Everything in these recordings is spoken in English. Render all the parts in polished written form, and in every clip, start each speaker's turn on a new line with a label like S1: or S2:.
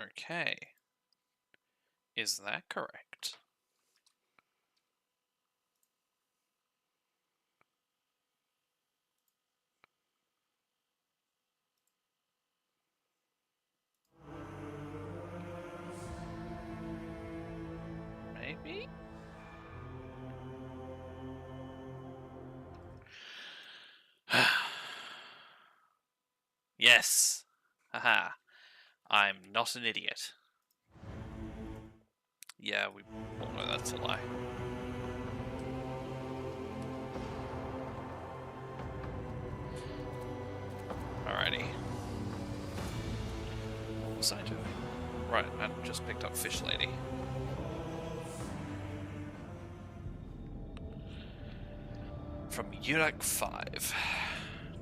S1: Okay. Is that correct? Maybe? Yes! Haha. I'm not an idiot. Yeah, we all know that's a lie. Alrighty. What was I doing? Right, I just picked up Fish Lady. From Unit 5.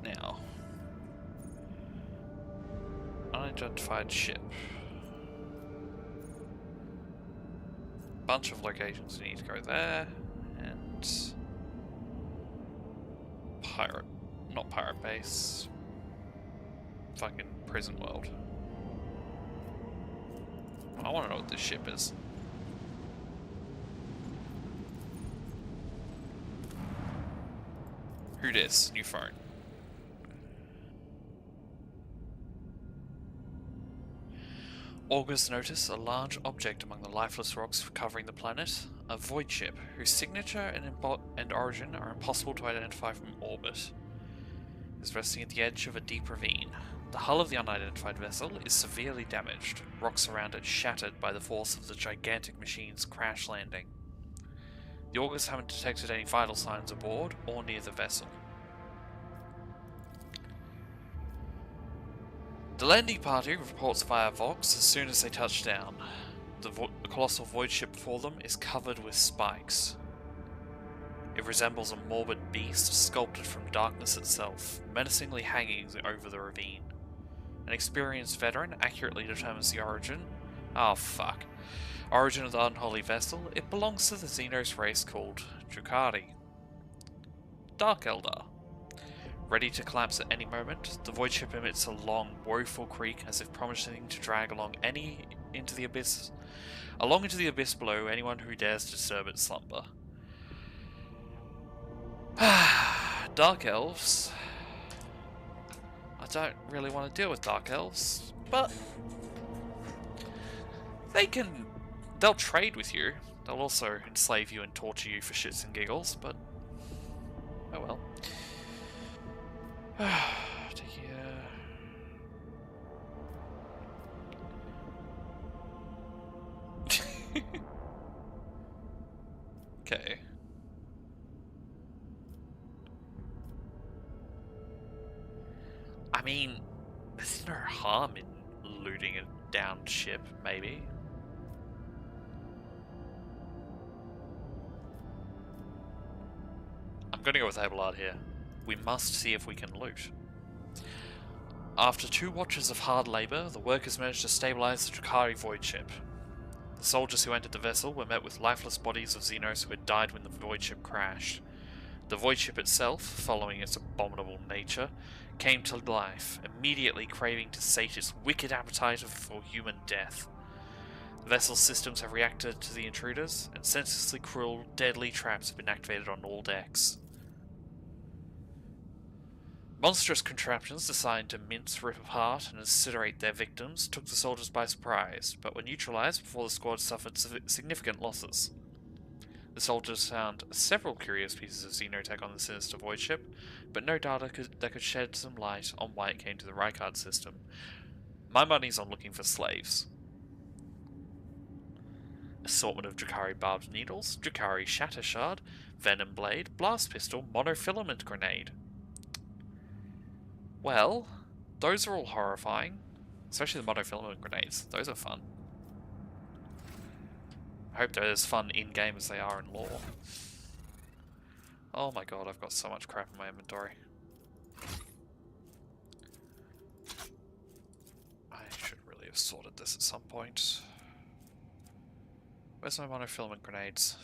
S1: Now. Unidentified ship. Bunch of locations we need to go there. And... Pirate. Not pirate base. Fucking prison world. I want to know what this ship is. Who dis? New phone. Augurs notice a large object among the lifeless rocks covering the planet, a void ship, whose signature and origin are impossible to identify from orbit. It is resting at the edge of a deep ravine. The hull of the unidentified vessel is severely damaged, rocks around it shattered by the force of the gigantic machine's crash landing. The Augurs haven't detected any vital signs aboard or near the vessel. The landing party reports via Vox as soon as they touch down. The colossal void ship before them is covered with spikes. It resembles a morbid beast sculpted from darkness itself, menacingly hanging over the ravine. An experienced veteran accurately determines the origin. Origin of the unholy vessel. It belongs to the Xenos race called Drukhari. Dark Eldar. Ready to collapse at any moment, the void ship emits a long, woeful creak as if promising to drag along into the abyss below anyone who dares disturb its slumber. Dark elves. I don't really want to deal with dark elves, but they'll trade with you. They'll also enslave you and torture you for shits and giggles, but oh well. Okay. I mean, there's no harm in looting a downed ship, maybe. I'm gonna go with Abelard here. We must see if we can loot. After 2 watches of hard labour, the workers managed to stabilise the Drukhari void ship. The soldiers who entered the vessel were met with lifeless bodies of Xenos who had died when the void ship crashed. The void ship itself, following its abominable nature, came to life, immediately craving to sate its wicked appetite for human death. The vessel's systems have reacted to the intruders, and senselessly cruel, deadly traps have been activated on all decks. Monstrous contraptions designed to mince, rip apart, and incinerate their victims took the soldiers by surprise, but were neutralized before the squad suffered significant losses. The soldiers found several curious pieces of xenotech on the sinister void ship, but no data that could shed some light on why it came to the Rykard system. My money's on looking for slaves. Assortment of Drukhari barbed needles, Drukhari shatter shard, venom blade, blast pistol, monofilament grenade. Well, those are all horrifying. Especially the monofilament grenades. Those are fun. I hope they're as fun in-game as they are in lore. Oh my god, I've got so much crap in my inventory. I should really have sorted this at some point. Where's my monofilament grenades?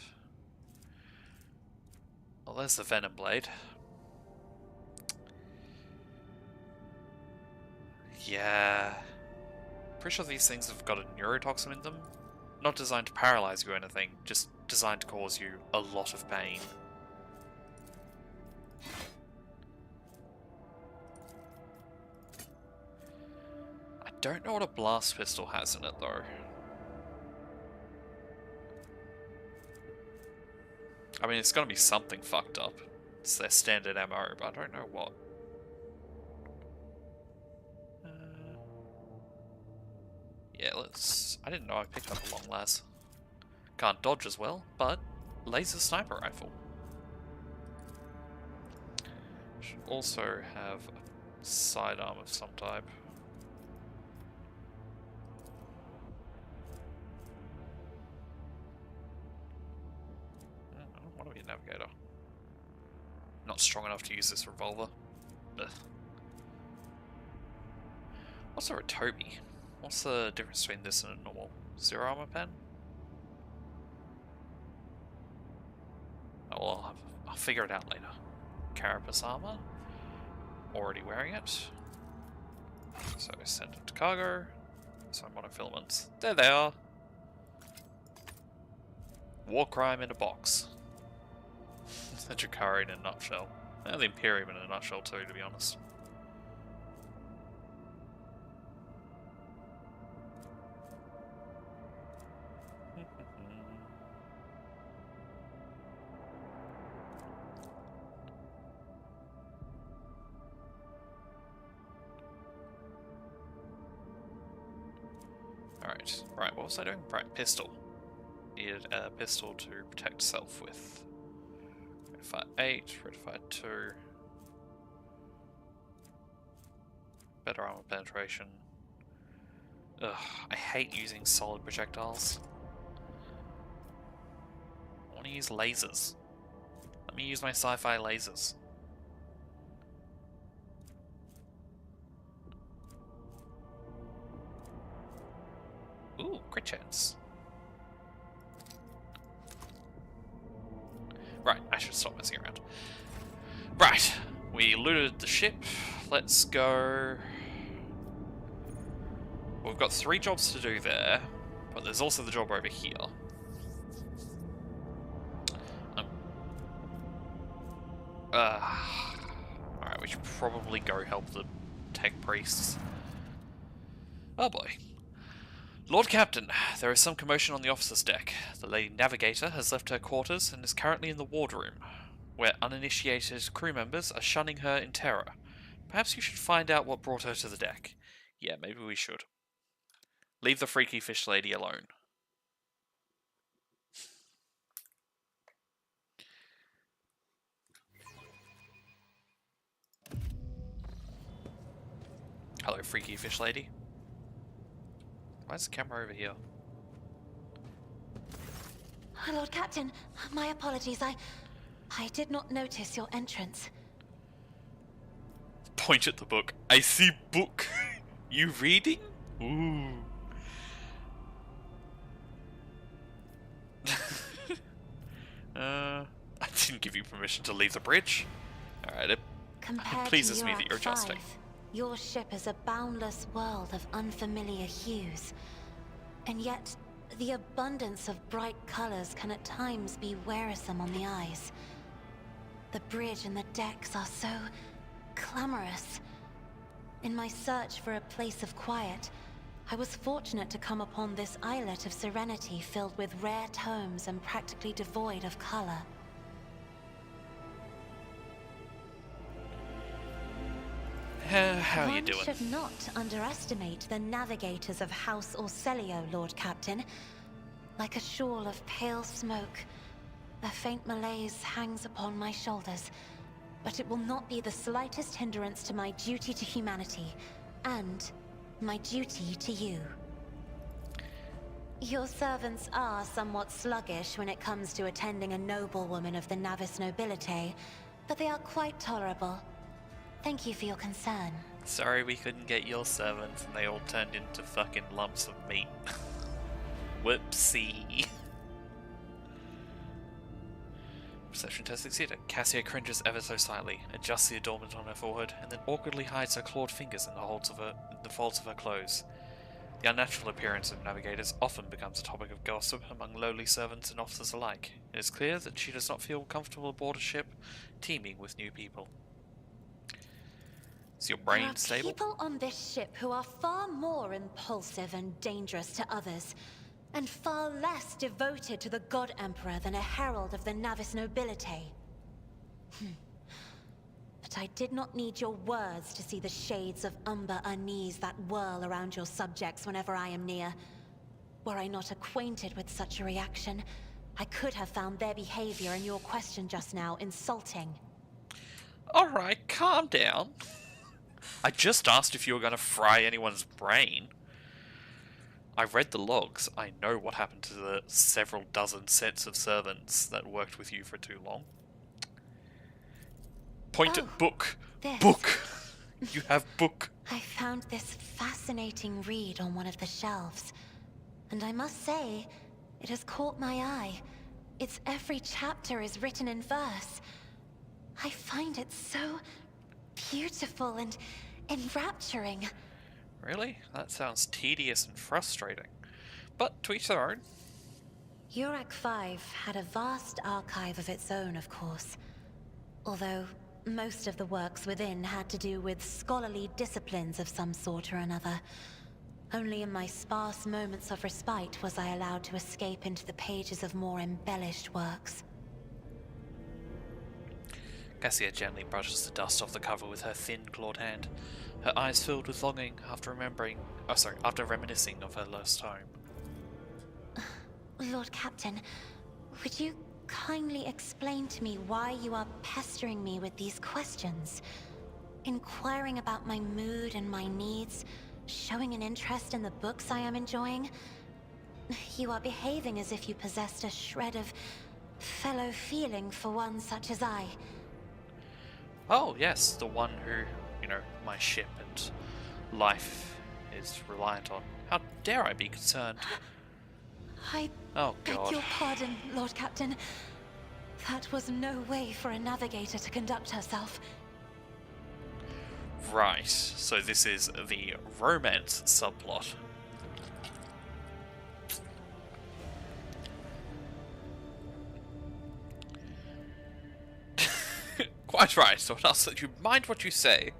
S1: Well, there's the venom blade. Yeah. pretty sure these things have got a neurotoxin in them. Not designed to paralyze you or anything, just designed to cause you a lot of pain. I don't know what a blast pistol has in it though. I mean, it's gonna be something fucked up. It's their standard ammo, but I don't know what. Yeah, let's... I didn't know I picked up a long las. Can't dodge as well, but laser sniper rifle. Should also have a sidearm of some type. I don't want to be a navigator. Not strong enough to use this revolver. Ugh. What's a Toby? What's the difference between this and a normal zero armor pen? Oh, well, I'll figure it out later. Carapace armor. Already wearing it. So send it to cargo. So monofilaments. There they are. War crime in a box. The Drakari in a nutshell. And the Imperium in a nutshell too, to be honest. Right, what was I doing? Right, pistol. Needed a pistol to protect self with. Red fire 8, red fire 2. Better armor penetration. Ugh, I hate using solid projectiles. I want to use lasers. Let me use my sci-fi lasers. Ooh, crit chance. Right, I should stop messing around. Right, we looted the ship. Let's go... We've got 3 jobs to do there, but there's also the job over here. Alright, we should probably go help the tech priests. Oh boy. Lord Captain, there is some commotion on the officer's deck. The Lady Navigator has left her quarters and is currently in the wardroom, where uninitiated crew members are shunning her in terror. Perhaps you should find out what brought her to the deck. Yeah, maybe we should. Leave the freaky fish lady alone. Hello, freaky fish lady. Why is the camera over here?
S2: Lord Captain, my apologies. I did not notice your entrance.
S1: Point at the book. I see book. You reading? Ooh. I didn't give you permission to leave the bridge. Alright, it pleases me that you're adjusting.
S2: Your ship is a boundless world of unfamiliar hues. And yet, the abundance of bright colors can at times be wearisome on the eyes. The bridge and the decks are so clamorous. In my search for a place of quiet, I was fortunate to come upon this islet of serenity filled with rare tomes and practically devoid of color.
S1: How are you doing?
S2: One should not underestimate the navigators of House Orselio, Lord Captain. Like a shawl of pale smoke, a faint malaise hangs upon my shoulders, but it will not be the slightest hindrance to my duty to humanity, and my duty to you. Your servants are somewhat sluggish when it comes to attending a noblewoman of the Navis nobility, but they are quite tolerable. Thank you for your concern.
S1: Sorry we couldn't get your servants and they all turned into fucking lumps of meat. Whoopsie. Perception test succeeded. Cassia cringes ever so slightly, adjusts the adornment on her forehead, and then awkwardly hides her clawed fingers in the folds of her clothes. The unnatural appearance of navigators often becomes a topic of gossip among lowly servants and officers alike. It is clear that she does not feel comfortable aboard a ship teeming with new people. Is your brain
S2: There are
S1: stable?
S2: people on this ship who are far more impulsive and dangerous to others, and far less devoted to the God Emperor than a herald of the Navis nobility. But I did not need your words to see the shades of umber unease that whirl around your subjects whenever I am near. Were I not acquainted with such a reaction, I could have found their behavior in your question just now insulting.
S1: Alright, calm down. I just asked if you were going to fry anyone's brain. I read the logs. I know what happened to the several dozen sets of servants that worked with you for too long. Point at book.
S2: This.
S1: Book. You have book.
S2: I found this fascinating read on one of the shelves, and I must say, it has caught my eye. Its every chapter is written in verse. I find it so beautiful and enrapturing.
S1: Really? That sounds tedious and frustrating. But to each their own.
S2: Urak 5 had a vast archive of its own, of course. Although most of the works within had to do with scholarly disciplines of some sort or another. Only in my sparse moments of respite was I allowed to escape into the pages of more embellished works.
S1: Cassia gently brushes the dust off the cover with her thin, clawed hand, her eyes filled with longing after reminiscing of her lost home.
S2: Lord Captain, would you kindly explain to me why you are pestering me with these questions? Inquiring about my mood and my needs, showing an interest in the books I am enjoying? You are behaving as if you possessed a shred of fellow feeling for one such as I.
S1: Oh, yes, the one who, my ship and life is reliant on. How dare I be concerned?
S2: I
S1: Oh,
S2: beg
S1: God.
S2: your pardon, Lord Captain. That was no way for a navigator to conduct herself.
S1: Right, so this is the romance subplot. Quite right, so what else? You mind what you say?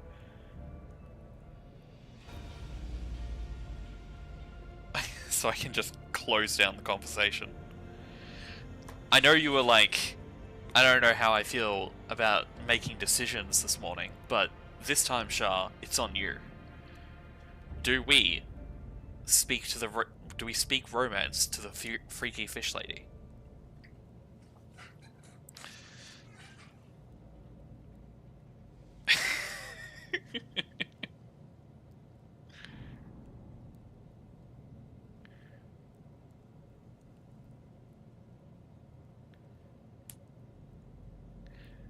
S1: So I can just close down the conversation. I know you were like, I don't know how I feel about making decisions this morning, but this time, Shah, it's on you. Do we speak romance to the freaky fish lady?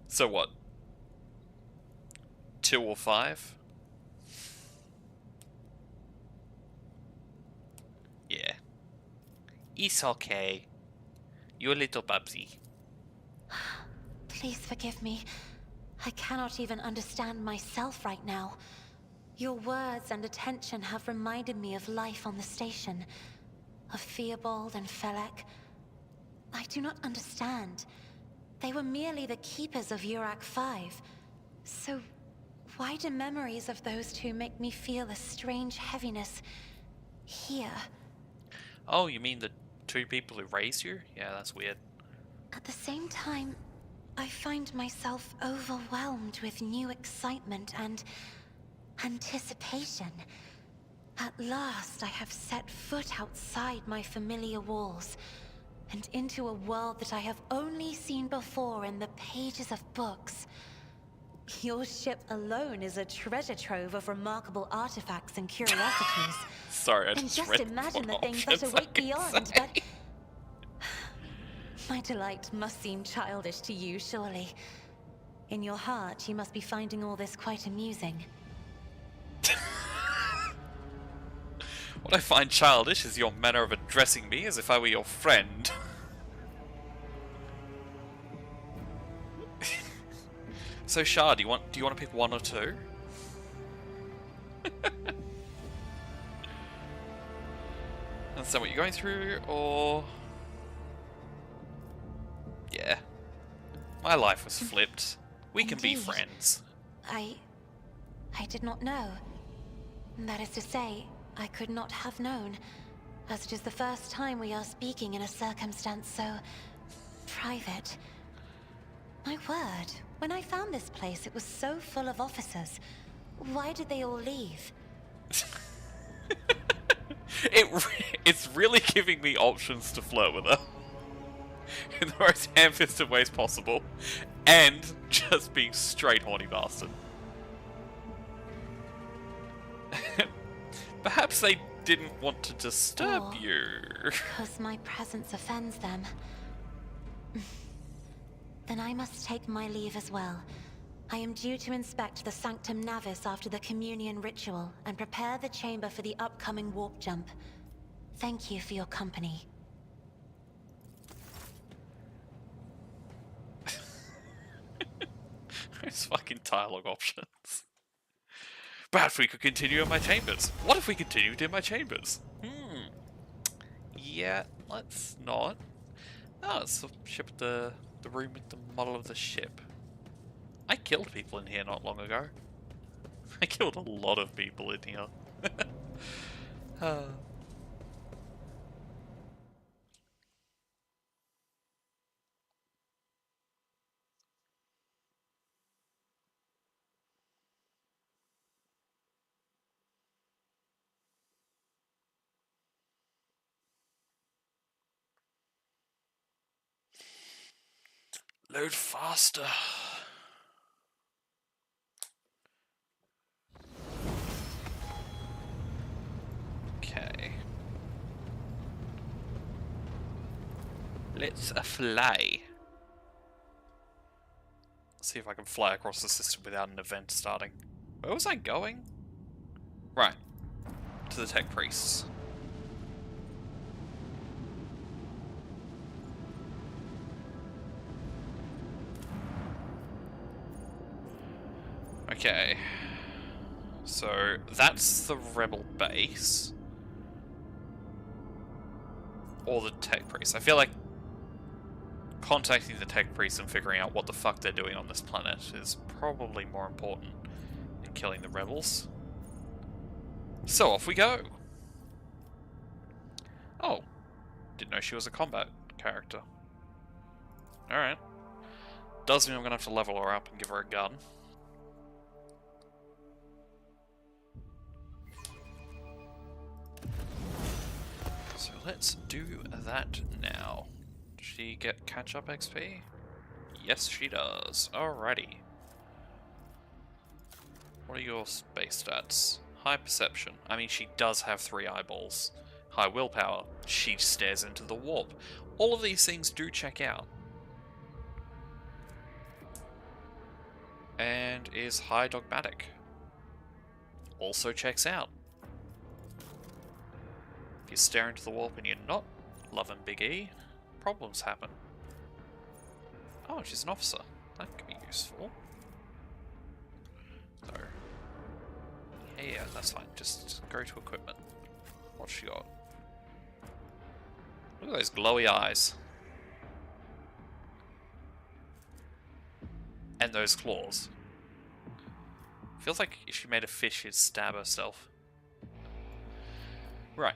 S1: So what? 2 or 5? Yeah. It's okay. You're a little babsy.
S2: Please forgive me. I cannot even understand myself right now. Your words and attention have reminded me of life on the station, of Theobald and Felek. I do not understand. They were merely the keepers of Urak 5. So why do memories of those two make me feel a strange heaviness here?
S1: Oh, you mean the 2 people who raised you? Yeah, that's weird.
S2: At the same time, I find myself overwhelmed with new excitement and anticipation. At last, I have set foot outside my familiar walls and into a world that I have only seen before in the pages of books. Your ship alone is a treasure trove of remarkable artifacts and curiosities.
S1: Sorry, I
S2: And
S1: just
S2: just
S1: read
S2: imagine the
S1: what
S2: things that
S1: options I
S2: await
S1: could
S2: beyond,
S1: say.
S2: but... My delight must seem childish to you, surely. In your heart, you must be finding all this quite amusing.
S1: What I find childish is your manner of addressing me as if I were your friend. So Shah, do you want to pick 1 or 2? Understand what you're going through, or... Yeah. My life was flipped. We can be
S2: Indeed.
S1: friends.
S2: I did not know. That is to say, I could not have known, as it is the first time we are speaking in a circumstance so private. My word, when I found this place, it was so full of officers. Why did they all leave?
S1: It's really giving me options to flirt with her in the most ham-fisted ways possible, and just being straight horny bastard. Perhaps they didn't want to disturb you.
S2: Because my presence offends them. Then I must take my leave as well. I am due to inspect the Sanctum Navis after the communion ritual and prepare the chamber for the upcoming warp jump. Thank you for your company.
S1: Those fucking dialogue options. Perhaps we could continue in my chambers. What if we continued in my chambers? Yeah, let's not. Oh, it's the ship, the room with the model of the ship. I killed people in here not long ago. I killed a lot of people in here. Load faster. Okay. Let's fly. See if I can fly across the system without an event starting. Where was I going? Right. To the tech priests. Okay. So, that's the rebel base. Or the tech priests. I feel like contacting the tech priests and figuring out what the fuck they're doing on this planet is probably more important than killing the rebels. So off we go! Oh. Didn't know she was a combat character. Alright. Does mean I'm gonna have to level her up and give her a gun. So let's do that now. Does she get catch-up XP? Yes, she does. Alrighty. What are your base stats? High perception. I mean, she does have 3 eyeballs. High willpower. She stares into the warp. All of these things do check out. And is high dogmatic. Also checks out. If you stare into the warp and you're not loving Big E, problems happen. Oh, she's an officer. That could be useful. So, yeah, that's fine. Just go to equipment. What's she got? Look at those glowy eyes. And those claws. Feels like if she made a fish, she'd stab herself. Right.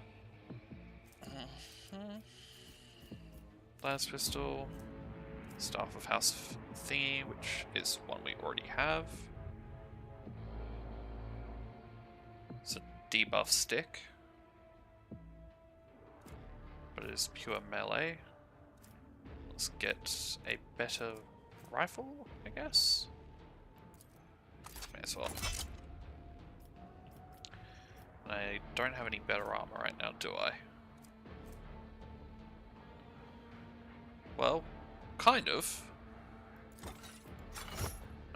S1: Last pistol. Staff of House thingy, which is one we already have. It's a debuff stick. But it is pure melee. Let's get a better rifle, I guess? May as well. I don't have any better armor right now, do I? Well, kind of. There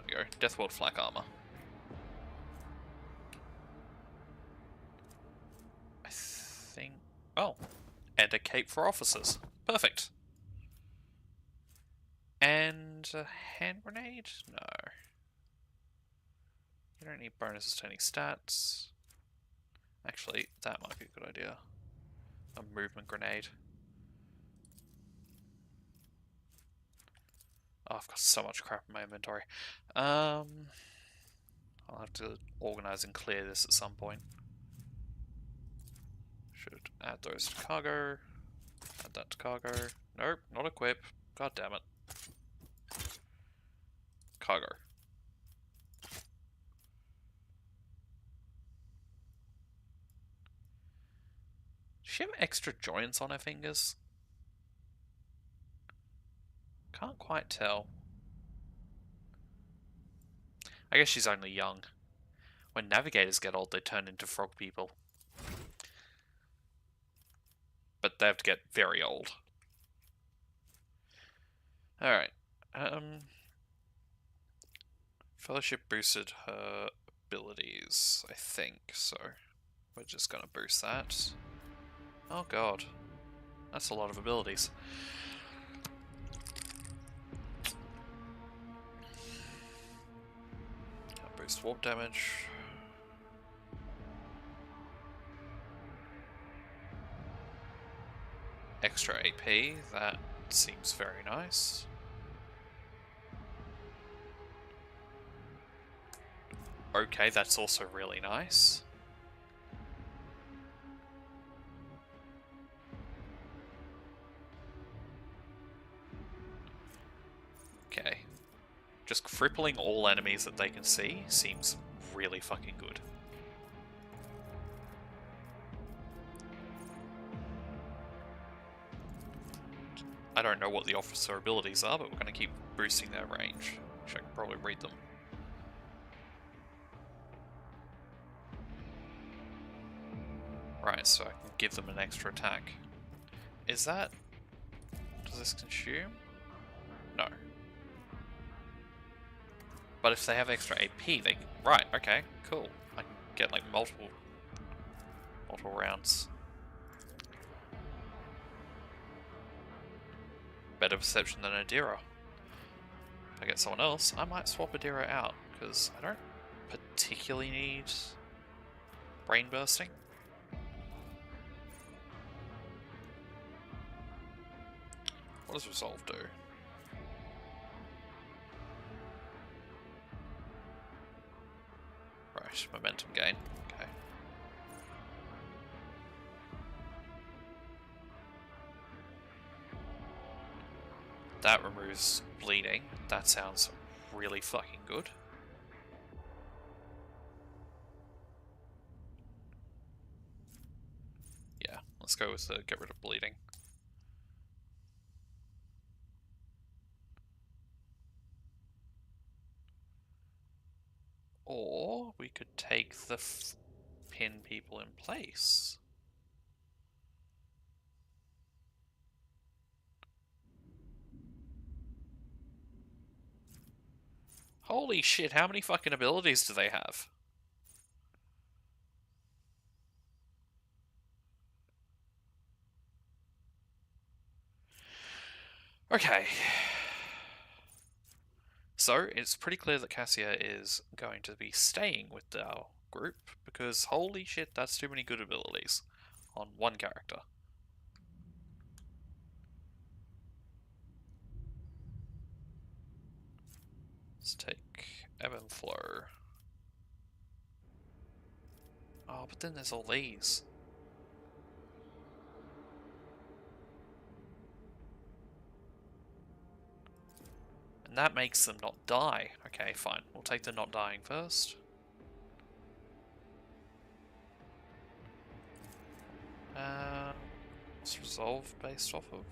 S1: we go. Deathworld flak armor. I think... Oh. And a cape for officers. Perfect. And a hand grenade? No. You don't need bonuses to any stats. Actually, that might be a good idea. a movement grenade. Oh, I've got so much crap in my inventory. I'll have to organize and clear this at some point. Should add those to cargo. Add that to cargo. Nope, not equip. God damn it. Cargo. Does she have extra joints on her fingers? Can't quite tell. I guess she's only young. When navigators get old, they turn into frog people. But they have to get very old. Alright. Fellowship boosted her abilities, I think, so we're just gonna boost that. Oh god. That's a lot of abilities. Boost warp damage. Extra AP, that seems very nice. Okay, that's also really nice. Okay. Just crippling all enemies that they can see seems really fucking good. I don't know what the officer abilities are, but we're going to keep boosting their range. Which I can probably read them. Right, so I can give them an extra attack. Is that... Does this consume? No. But if they have extra AP, they can... Right, okay, cool. I can get like multiple rounds. Better perception than Adira. If I get someone else, I might swap Adira out, because I don't particularly need brain bursting. What does Resolve do? Right, momentum gain. Okay. That removes bleeding. That sounds really fucking good. Yeah, let's go with the get rid of bleeding. Or we could take the pin people in place. Holy shit, how many fucking abilities do they have? Okay. So, it's pretty clear that Cassia is going to be staying with our group, because holy shit, that's too many good abilities on one character. Let's take Ebb and Flow. Oh, but then there's all these. And that makes them not die. Okay, fine. We'll take the not dying first. What's Resolve based off of?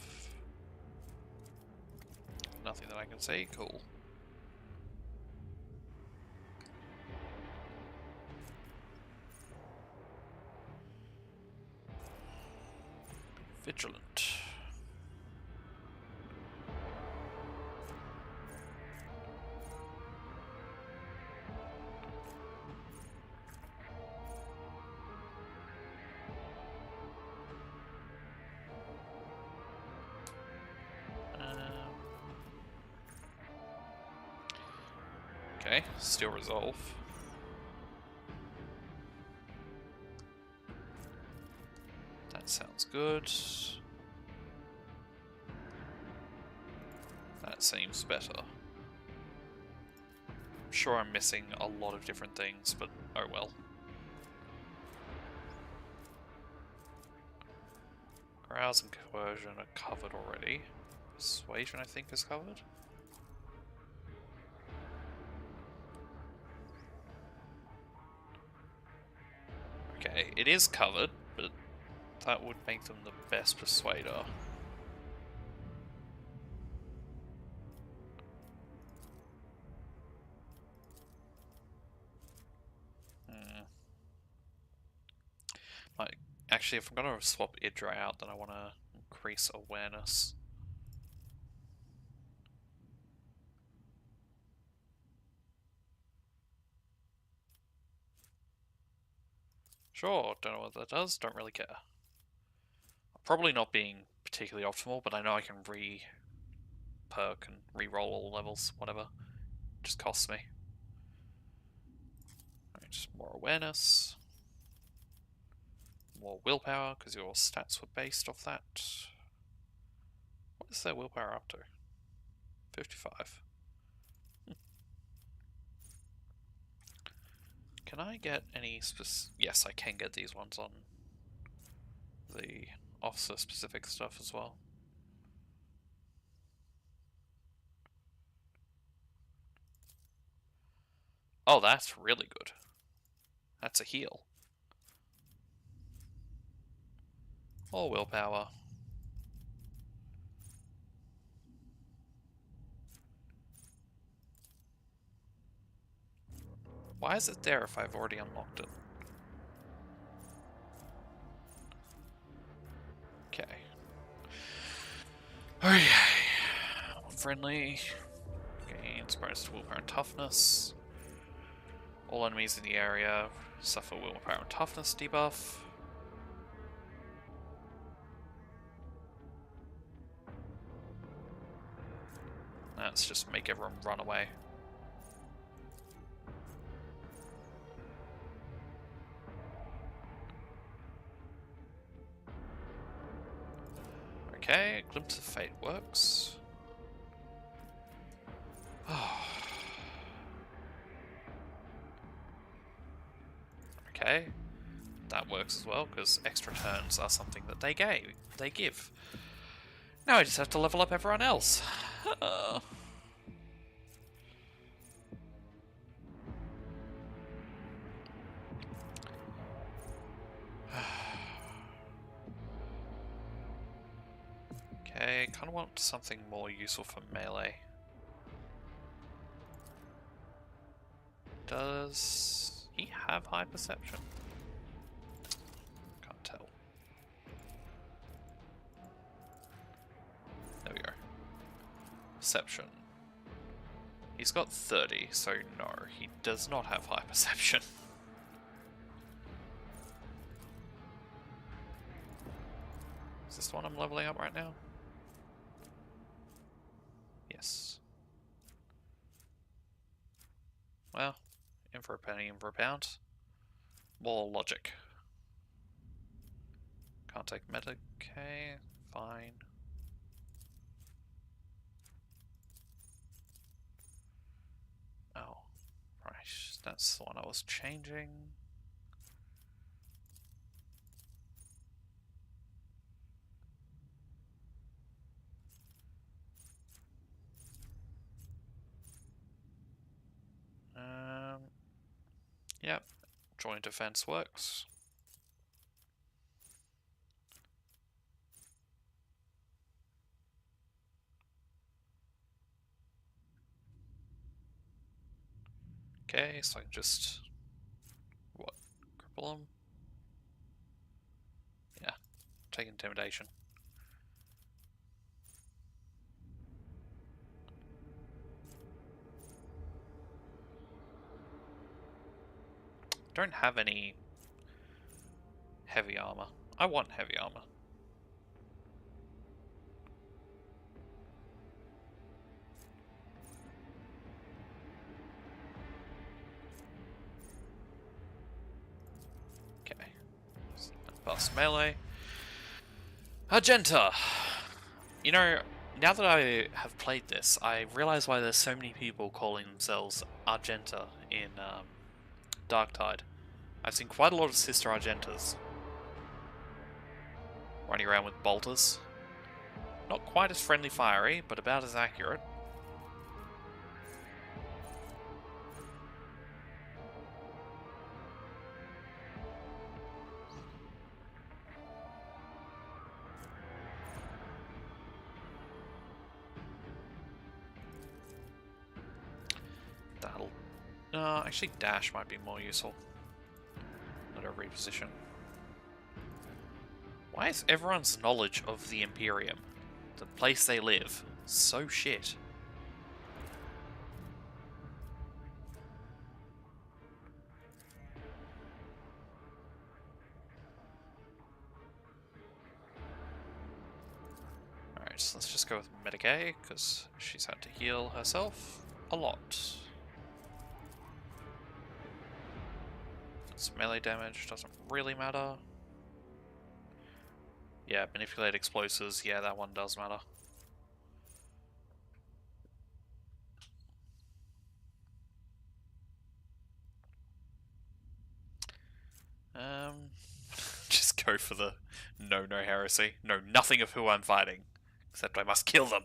S1: Nothing that I can see. Cool. Vigilant. Okay, still Resolve. That's sounds good. That seems better. I'm sure I'm missing a lot of different things, but oh well. Arouse and coercion are covered already. Persuasion, I think, is covered. Okay, it is covered, but that would make them the best persuader. Like, actually, if I'm going to swap Idra out, then I want to increase awareness. Sure, don't know what that does, don't really care. Probably not being particularly optimal, but I know I can re-perk and re-roll all levels, whatever. It just costs me. Right, just more awareness. More willpower, because your stats were based off that. What is their willpower up to? 55. Can I get any Yes, I can get these ones on the officer-specific stuff as well. Oh, that's really good. That's a heal. More willpower. Why is it there if I've already unlocked it? Okay. Okay. Friendly. Gains bonus to willpower and toughness. All enemies in the area suffer willpower and toughness debuff. Let's just make everyone run away. Okay, Glimpse of Fate works. Okay, that works as well, because extra turns are something that they give. Now I just have to level up everyone else. Okay, kind of want something more useful for melee. Does he have high perception? Can't tell. There we go. Perception. He's got 30, so no, he does not have high perception. Is this the one I'm leveling up right now? Yes. Well, in for a penny, in for a pound. More logic. Can't take meta. Okay, fine. Oh, right. That's the one I was changing. Yep. Joint defense works. Okay, so I can just... what? Cripple him? Yeah. Take intimidation. Don't have any heavy armor. I want heavy armor. Okay. Pass melee. Argenta! You know, now that I have played this, I realize why there's so many people calling themselves Argenta in Darktide. I've seen quite a lot of Sister Argentas running around with bolters. Not quite as friendly fiery, but about as accurate. That'll... actually dash might be more useful. Let her reposition. Why is everyone's knowledge of the Imperium, the place they live, so shit? Alright, so let's just go with Medigay, because she's had to heal herself a lot. It's melee damage, doesn't really matter. Yeah, manipulate explosives, yeah, that one does matter. Just go for the no heresy. Know nothing of who I'm fighting, except I must kill them.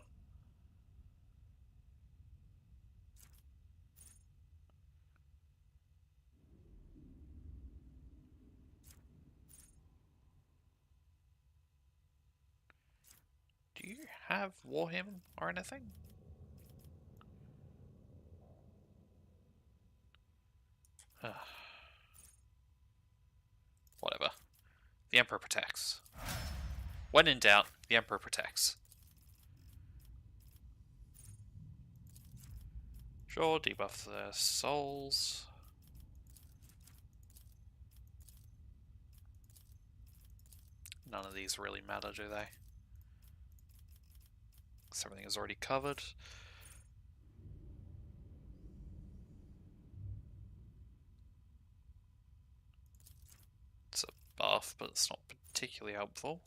S1: Do you have Warhymn or anything? Whatever. The Emperor protects. When in doubt, the Emperor protects. Sure, debuff their souls. None of these really matter, do they? Because everything is already covered. It's a buff, but it's not particularly helpful.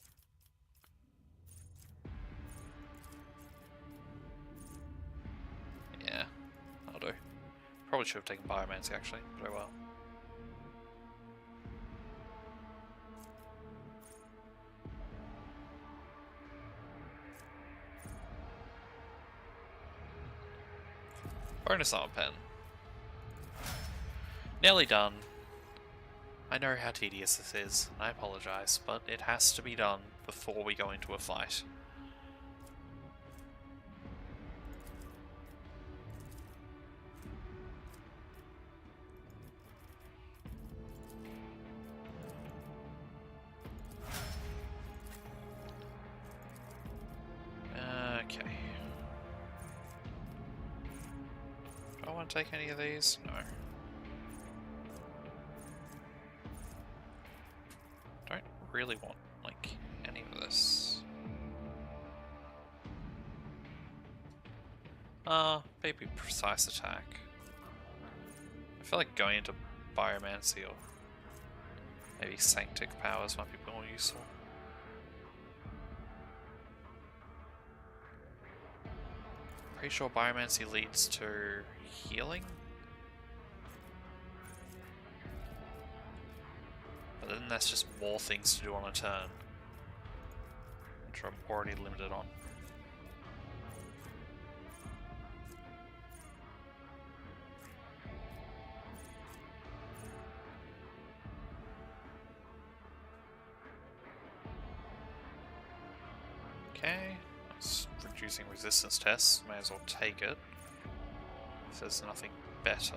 S1: Yeah, I'll do. Probably should have taken Biomancy actually, but oh well. Bonus armor pen. Nearly done. I know how tedious this is, and I apologise, but it has to be done before we go into a fight. Okay. Do I want to take any of these? No. Don't really want, like, any of this. Maybe precise attack. I feel like going into Biomancy or maybe Sanctic powers might be more useful. Pretty sure Biomancy leads to healing? But then that's just more things to do on a turn, which I'm already limited on. Okay, it's reducing resistance tests, may as well take it if there's nothing better.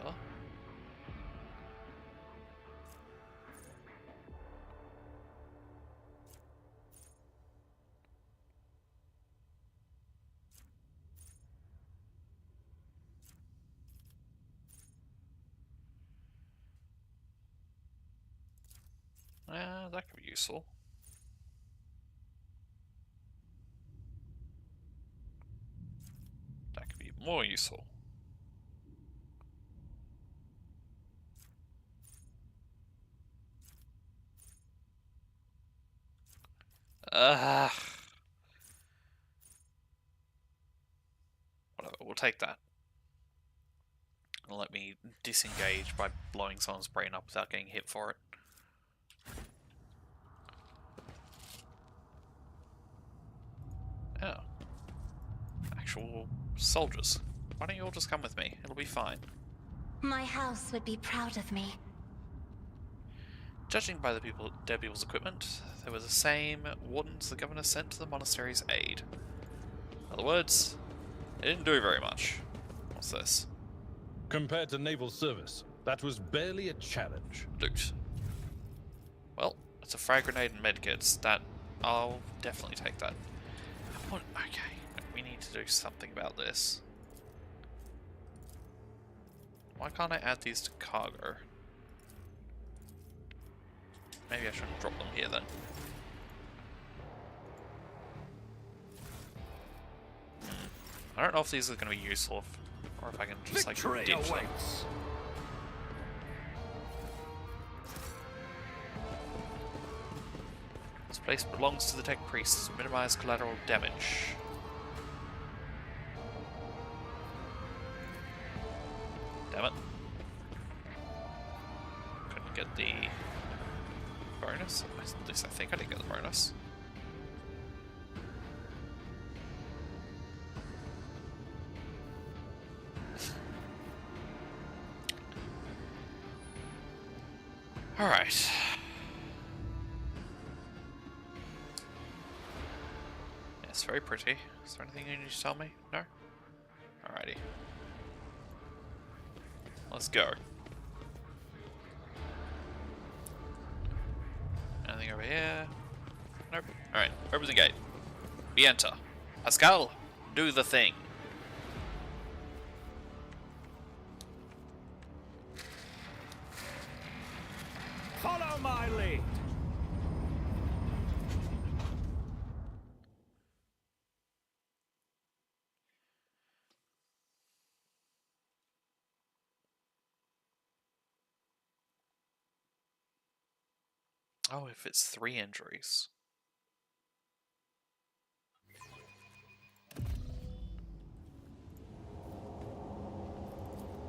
S1: That could be useful. That could be more useful. Ugh. take that. And let me disengage by blowing someone's brain up without getting hit for it. Oh. Actual soldiers. Why don't you all just come with me? It'll be fine.
S2: My house would be proud of me.
S1: Judging by the dead people's equipment, they were the same wardens the governor sent to the monastery's aid. In other words, they didn't do very much. What's this?
S3: Compared to naval service, that was barely a challenge.
S1: Loot. Well, it's a frag grenade and medkits. That I'll definitely take that. Okay, we need to do something about this. Why can't I add these to cargo? Maybe I shouldn't drop them here then. I don't know if these are going to be useful, or if I can just like ditch them. This place belongs to the tech priests. Minimize collateral damage. Damn it. Couldn't get the bonus. At least I think I didn't get the bonus. Alright. Yes, very pretty. Is there anything you need to tell me? No? Alrighty. Let's go. Anything over here? Nope. Alright, open the gate. We enter. Pascal, do the thing.
S4: Follow my lead.
S1: Oh, if it's 3 injuries.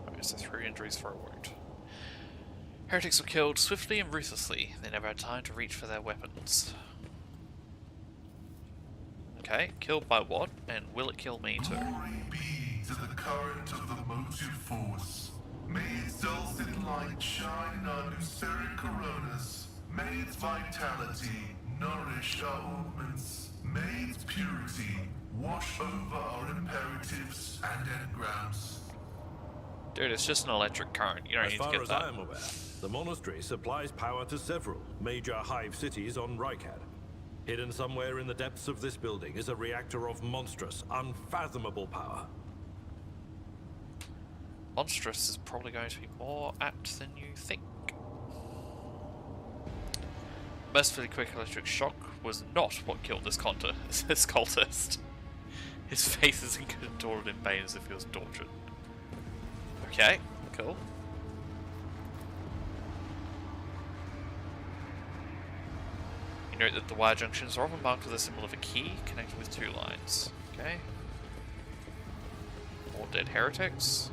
S1: Okay, so 3 injuries for a wound. Heretics were killed swiftly and ruthlessly. They never had time to reach for their weapons. Okay, killed by what? And will it kill me too?
S5: Glory be to the current of the motive force. May its dulcet light shine in our luceric coronas. May its vitality nourish our movements. May its purity wash over our imperatives and engrams.
S1: Dude, it's just an electric current. You don't need to get that.
S3: As far as I am aware, the monastery supplies power to several major hive cities on Rykad. Hidden somewhere in the depths of this building is a reactor of monstrous, unfathomable power.
S1: Monstrous is probably going to be more apt than you think. Mercifully quick electric shock was not what killed this cultist. His face is contorted in pain as if he was tortured. Okay, cool. You note that the wire junctions are often marked with a symbol of a key connected with 2 lines. Okay. More dead heretics.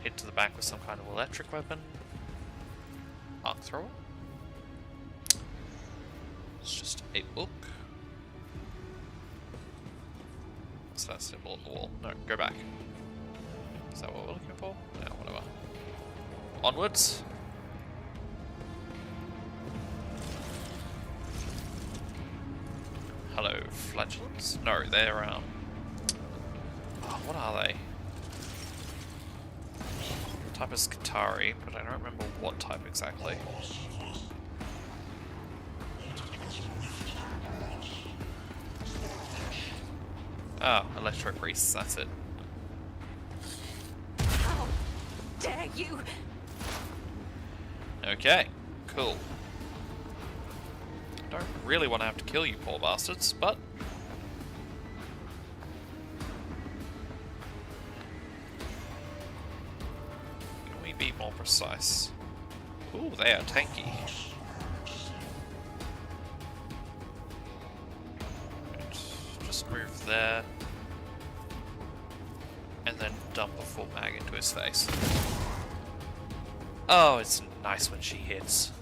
S1: Hit to the back with some kind of electric weapon. Arc thrower. It's just a book. What's that symbol on the wall? No, go back. Is that what we're looking for? No, whatever. Onwards. Hello, flatulence? No, they're, oh, what are they? Type is Qatari, but I don't remember what type exactly. Oh, electro priests, that's it.
S2: How dare you?
S1: Okay, cool. Don't really want to have to kill you poor bastards, but... Can we be more precise? Ooh, they are tanky. Just move there. and then dump a full mag into his face. Oh, it's nice when she hits.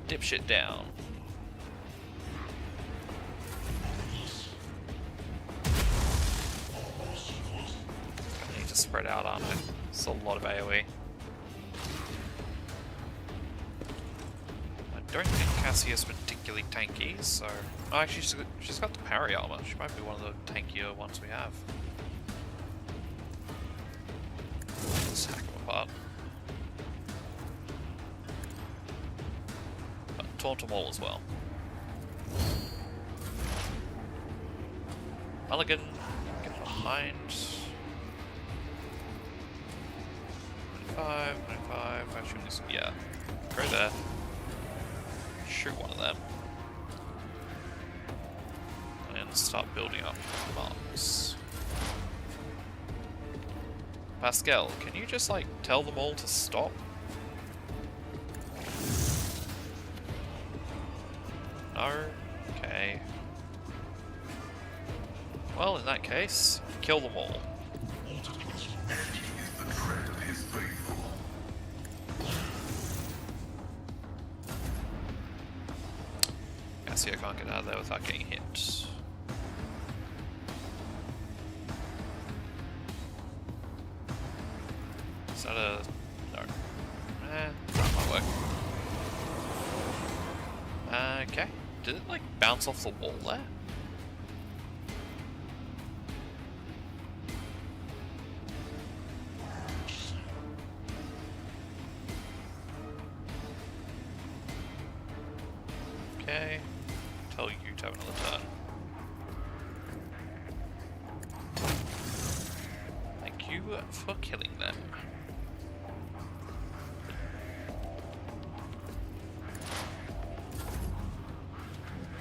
S1: Dipshit down. I need to spread out, aren't I? It's a lot of AoE. I don't think Cassie is particularly tanky, so... Oh, actually, she's got the parry armor. She might be one of the tankier ones we have. Let's hack them apart. But taunt them all as well. MuLVigan, get behind. 25, 25, actually, yeah. Go there. Shoot one of them. And start building up marks. Pascal, can you just, like, tell them all to stop? No? Okay. Well, in that case, kill them all. I see I can't get out of there without getting hit. Is that a... no. That might work. Okay. Did it, like, bounce off the wall there? Okay. Tell you to have another turn. Thank you for killing them.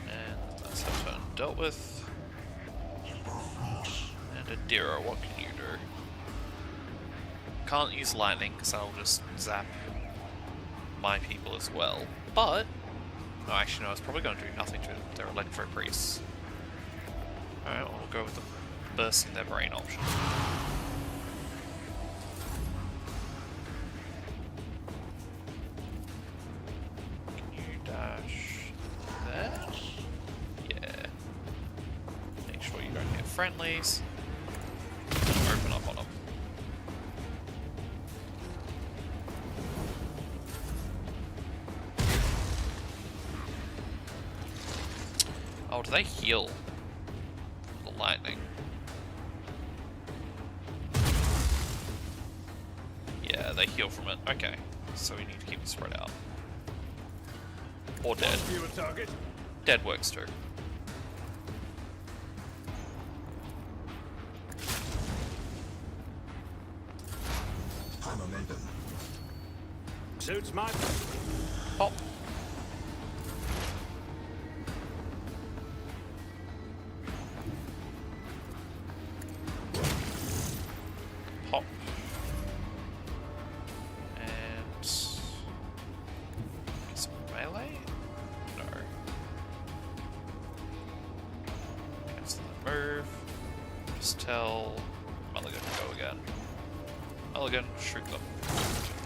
S1: And that's her turn dealt with. And Adira, what can you do? Can't use lightning because I'll just zap my people as well. But no, actually no, it's probably going to do nothing to their electro priests. Alright, well, we'll go with the bursting their brain option. Can you dash there? Yeah. Make sure you don't hit friendlies. Open up on them. Oh, do they heal the lightning? Yeah, they heal from it. Okay, so we need to keep it spread out. Or dead. Dead works too.
S3: High momentum.
S4: Suits my...
S1: Pop. Pop. And... some melee? No. Cancel the move. Just tell MuLVigan to go again. MuLVigan, shoot them.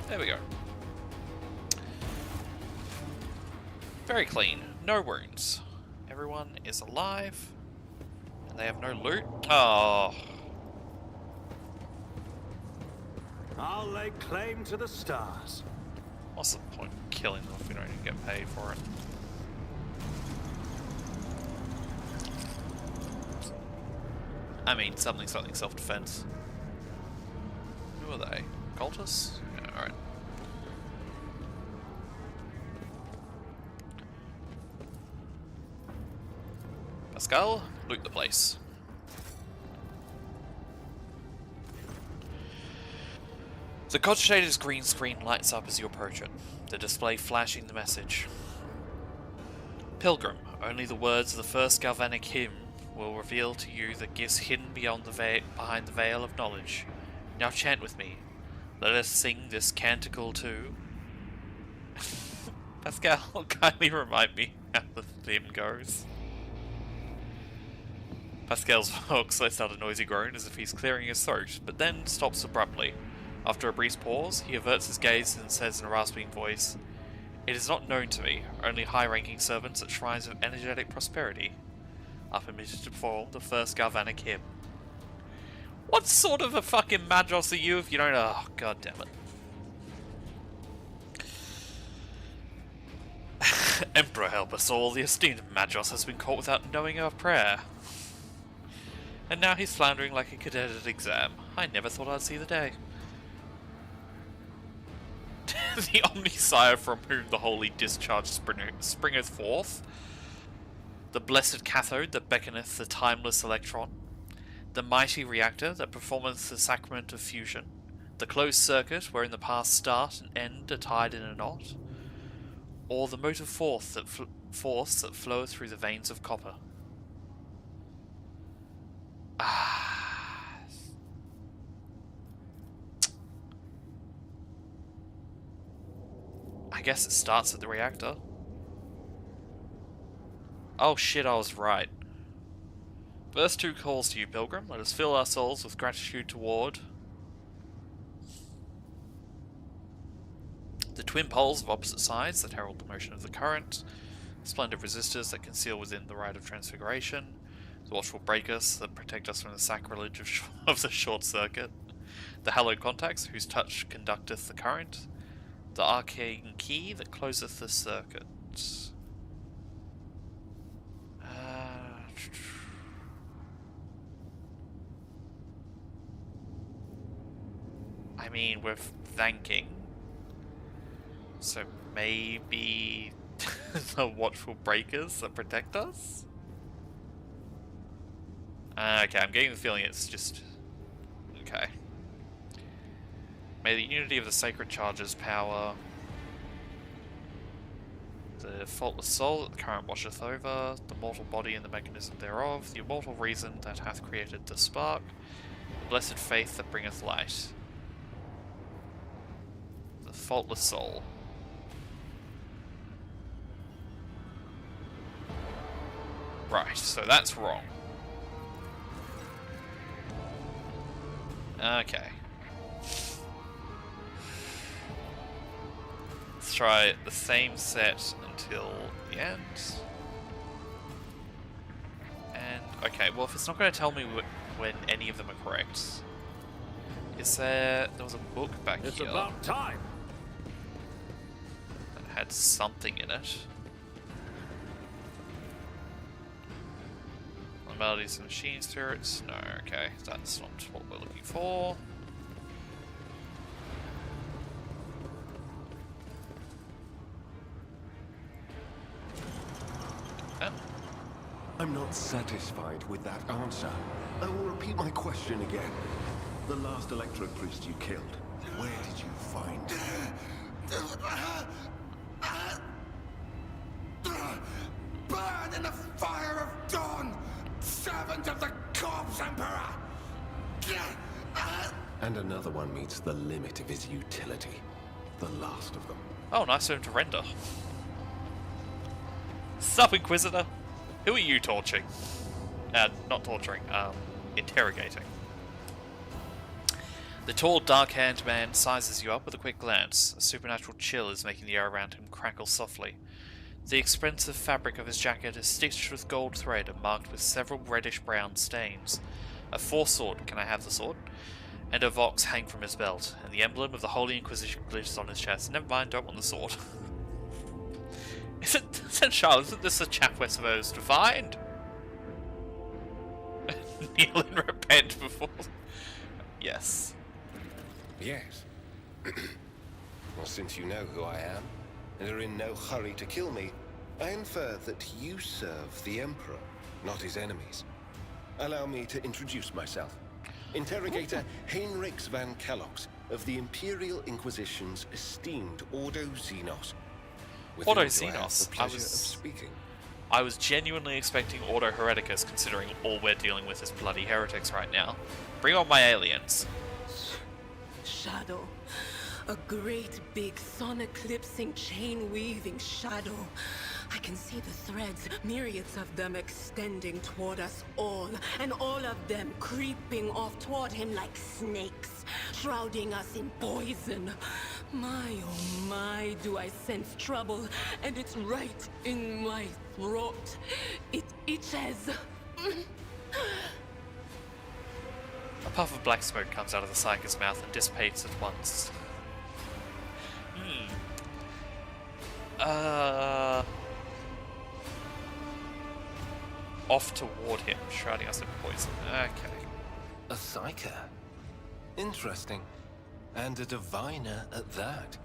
S1: There we go. Very clean. No wounds. Everyone is alive. And they have no loot. Oh.
S4: I'll lay claim to the stars.
S1: What's the point of killing them if we don't even get paid for it? I mean, something self-defense. Who are they? Cultists? Yeah, alright. Pascal, loot the place. The Cogitator's green screen lights up as you approach it, the display flashing the message. Pilgrim, only the words of the first galvanic hymn will reveal to you the gifts hidden beyond behind the veil of knowledge. Now chant with me. Let us sing this canticle too. Pascal, kindly remind me how the theme goes. Pascal's Vox lets out a noisy groan as if he's clearing his throat, but then stops abruptly. After a brief pause, he averts his gaze and says in a rasping voice, "It is not known to me, only high-ranking servants at shrines of energetic prosperity are permitted to perform the first Galvanic hymn." What sort of a fucking Magos are you if you don't... Oh, god damn it. Emperor help us all, the esteemed Magos has been caught without knowing our prayer. And now he's floundering like a cadet at exam. I never thought I'd see the day. The Omnisire from whom the holy discharge springeth forth. The blessed cathode that beckoneth the timeless electron. The mighty reactor that performeth the sacrament of fusion. The closed circuit wherein the past start and end are tied in a knot. Or the motive force that floweth through the veins of copper. I guess it starts at the reactor. Oh shit, I was right. Verse 2 calls to you, Pilgrim. Let us fill our souls with gratitude toward the twin poles of opposite sides that herald the motion of the current, splendid resistors that conceal within the rite of transfiguration, the watchful breakers that protect us from the sacrilege of the short circuit, the hallowed contacts whose touch conducteth the current, the arcane key that closeth the circuit. I mean, we're thanking, so maybe the watchful breakers that protect us? Okay, I'm getting the feeling it's just... Okay. May the unity of the sacred charges power the faultless soul that the current washeth over, the mortal body and the mechanism thereof, the immortal reason that hath created the spark, the blessed faith that bringeth light. The faultless soul. Right, so that's wrong. Okay. Let's try the same set until the end. And, okay, well if it's not going to tell me when any of them are correct. Is there was a book back here.
S4: It's about time!
S1: That had something in it. Melodies and machine spirits. No, okay, that's not what we're looking for.
S6: I'm not satisfied with that answer. I will repeat my question again. The last electro priest you killed, where did you find him?
S7: Burn in the fire of dawn! Servant of the corpse emperor!
S6: And another one meets the limit of his utility. The last of them.
S1: Oh, nice of him to render. Sup, Inquisitor? Who are you torching? Not torturing, interrogating. The tall, dark-haired man sizes you up with a quick glance. A supernatural chill is making the air around him crackle softly. The expensive fabric of his jacket is stitched with gold thread and marked with several reddish-brown stains. A foresword, can I have the sword? And a vox hang from his belt, and the emblem of the Holy Inquisition glitters on his chest. Never mind, don't want the sword. Isn't this the chap we're supposed to find? Kneel and repent before... Yes.
S6: Yes. Well, since you know who I am, and are in no hurry to kill me, I infer that you serve the Emperor, not his enemies. Allow me to introduce myself. Interrogator Heinrichs van Kellogg's of the Imperial Inquisition's esteemed Ordo Xenos. With
S1: Ordo
S6: whom do I have
S1: Xenos?
S6: the pleasure of speaking.
S1: I was genuinely expecting Ordo Hereticus, considering all we're dealing with is bloody heretics right now. Bring on my aliens.
S8: Shadow. A great big sun-eclipsing, chain-weaving shadow. I can see the threads, myriads of them extending toward us all, and all of them creeping off toward him like snakes, shrouding us in poison. My, oh my, do I sense trouble, and it's right in my throat. It itches.
S1: A puff of black smoke comes out of the psyker's mouth and dissipates at once. Off toward him, shrouding us in poison. Okay.
S6: A psyker? Interesting. And a diviner at that.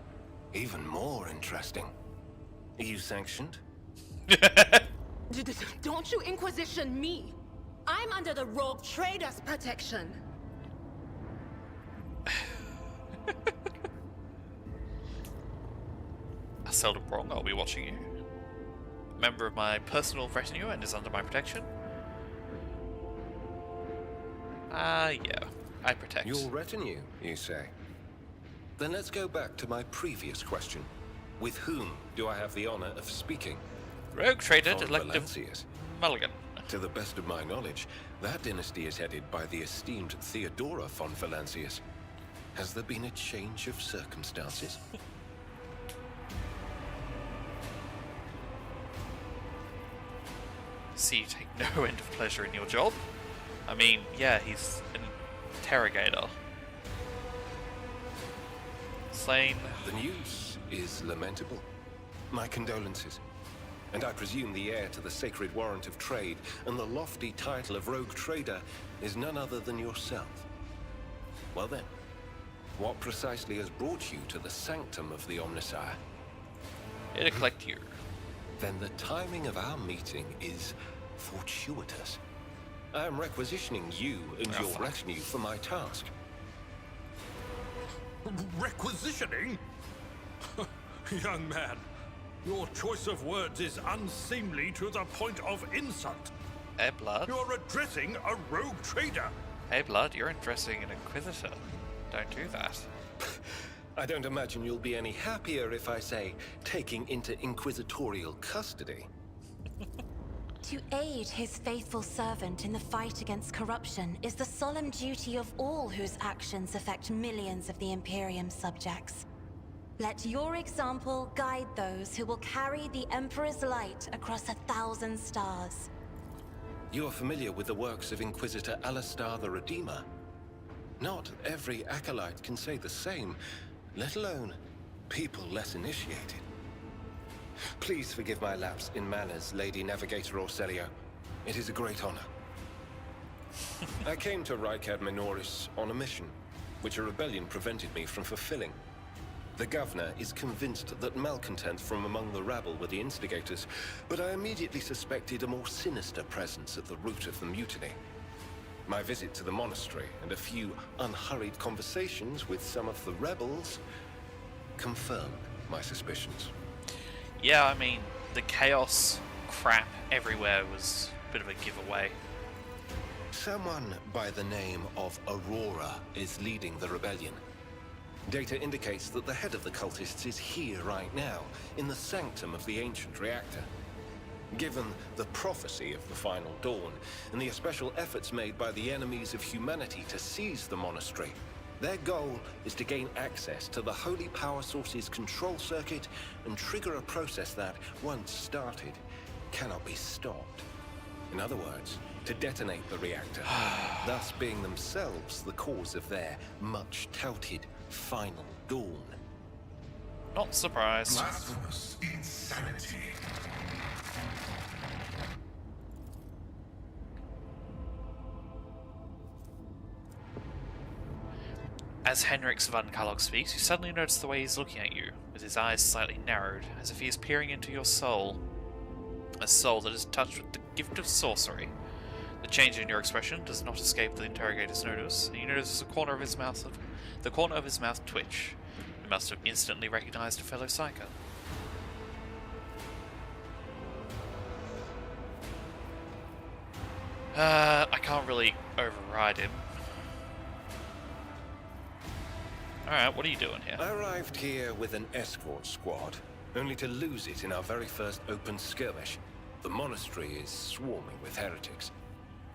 S6: Even more interesting. Are you sanctioned?
S8: Don't you Inquisition me! I'm under the rogue trader's protection.
S1: I seldom wrong, I'll be watching you. A member of my personal retinue and is under my protection. Yeah. I protect.
S6: Your retinue, you say? Then let's go back to my previous question. With whom do I have the honor of speaking?
S1: Rogue Trader
S6: Von
S1: Elective
S6: Valancius.
S1: Mulligan.
S6: To the best of my knowledge, that dynasty is headed by the esteemed Theodora von Valancius. Has there been a change of circumstances?
S1: See, you take no end of pleasure in your job. I mean, yeah, he's an interrogator. Slain.
S6: The news is lamentable. My condolences. And I presume the heir to the sacred warrant of trade and the lofty title of rogue trader is none other than yourself. Well then, what precisely has brought you to the sanctum of the Omnissiah?
S1: Here to collect you.
S6: Then the timing of our meeting is fortuitous. I am requisitioning you and your retinue for my task.
S3: Requisitioning? Young man, your choice of words is unseemly to the point of insult.
S1: Hey, Blood.
S3: You're addressing a rogue trader.
S1: Hey, Blood, you're addressing an Inquisitor. Don't do that.
S6: I don't imagine you'll be any happier if I say taking into inquisitorial custody.
S2: To aid his faithful servant in the fight against corruption is the solemn duty of all whose actions affect millions of the Imperium's subjects. Let your example guide those who will carry the Emperor's light across 1,000 stars.
S6: You are familiar with the works of Inquisitor Alistar the Redeemer. Not every acolyte can say the same, let alone people less initiated. Please forgive my lapse in manners, Lady Navigator Orselio. It is a great honor. I came to Rykad Minoris on a mission, which a rebellion prevented me from fulfilling. The governor is convinced that malcontents from among the rabble were the instigators, but I immediately suspected a more sinister presence at the root of the mutiny. My visit to the monastery and a few unhurried conversations with some of the rebels confirmed my suspicions.
S1: Yeah, I mean, the chaos crap everywhere was a bit of a giveaway.
S6: Someone by the name of Aurora is leading the rebellion. Data indicates that the head of the cultists is here right now, in the sanctum of the ancient reactor. Given the prophecy of the final dawn, and the special efforts made by the enemies of humanity to seize the monastery, their goal is to gain access to the holy power source's control circuit and trigger a process that, once started, cannot be stopped. In other words, to detonate the reactor, thus being themselves the cause of their much-touted final dawn.
S1: Not surprised.
S5: Blasphemous insanity.
S1: As Henrix van Kalog speaks, you suddenly notice the way he's looking at you, with his eyes slightly narrowed, as if he is peering into your soul. A soul that is touched with the gift of sorcery. The change in your expression does not escape the interrogator's notice, and you notice the corner of his mouth twitch. You must have instantly recognized a fellow psyker. I can't really override him. Alright, what are you doing here?
S6: I arrived here with an escort squad, only to lose it in our very first open skirmish. The monastery is swarming with heretics.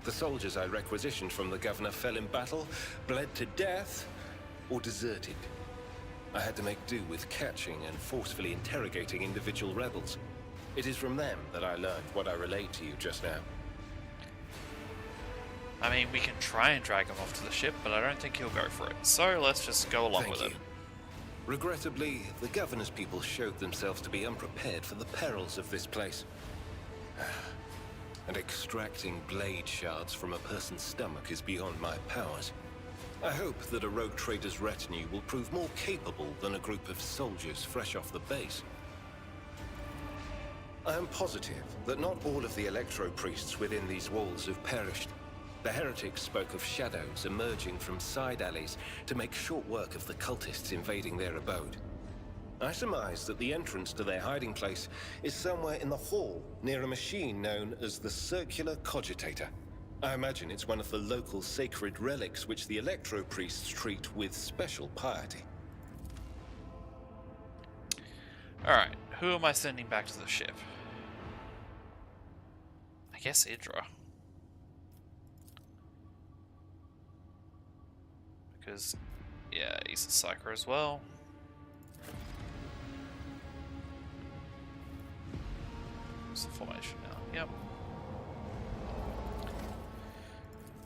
S6: The soldiers I requisitioned from the governor fell in battle, bled to death, or deserted. I had to make do with catching and forcefully interrogating individual rebels. It is from them that I learned what I relayed to you just now.
S1: I mean, we can try and drag him off to the ship, but I don't think he'll go for it. So let's just go along with it.
S6: Regrettably, the governor's people showed themselves to be unprepared for the perils of this place. And extracting blade shards from a person's stomach is beyond my powers. I hope that a rogue trader's retinue will prove more capable than a group of soldiers fresh off the base. I am positive that not all of the electro-priests within these walls have perished. The heretics spoke of shadows emerging from side alleys to make short work of the cultists invading their abode. I surmise that the entrance to their hiding place is somewhere in the hall, near a machine known as the Circular Cogitator. I imagine it's one of the local sacred relics which the electro-priests treat with special piety.
S1: Alright, who am I sending back to the ship? I guess Idra. Because, yeah, he's a psyker as well. What's the formation now? Yep.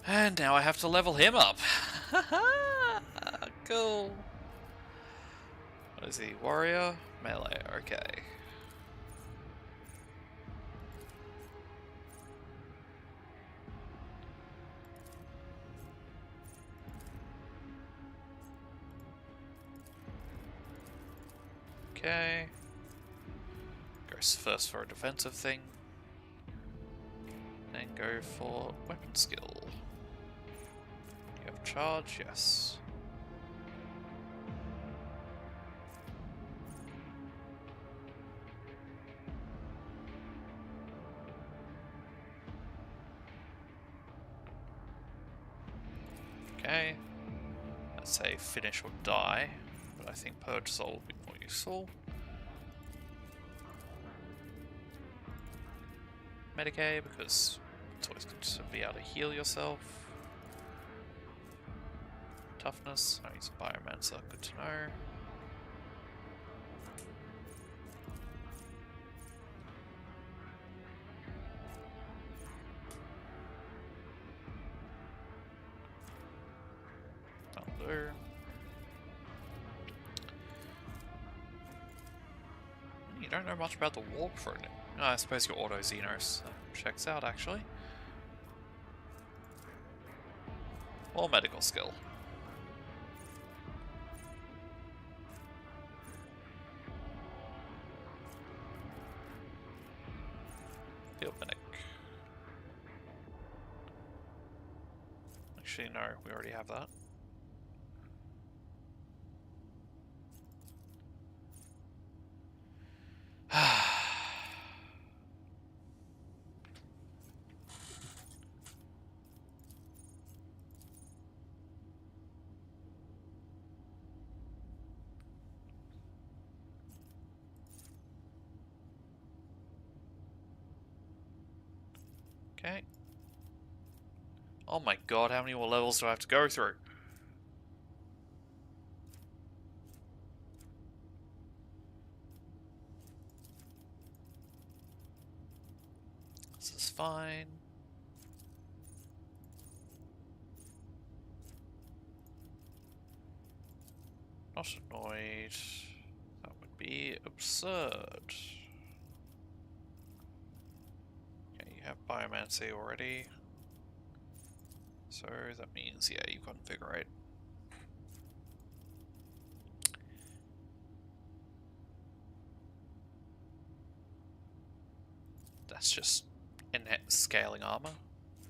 S1: And now I have to level him up. Cool. What is he? Warrior? Melee, okay. Okay. Goes first for a defensive thing. Then go for weapon skill. You have charge, yes. Okay. Let's say finish or die, but I think Purge Soul would be more useful. Medicae, because it's always good to be able to heal yourself. Toughness, oh, he's a biomancer, good to know. That'll do. You don't know much about the warp for it. Oh, I suppose your auto Xenos checks out actually. Or medical skill. Field medic. Actually, no, we already have that. Okay. Oh my god, how many more levels do I have to go through? This is fine. Not annoyed. That would be absurd. Have biomancy already, so that means, yeah, you configurate. That's just in-net scaling armor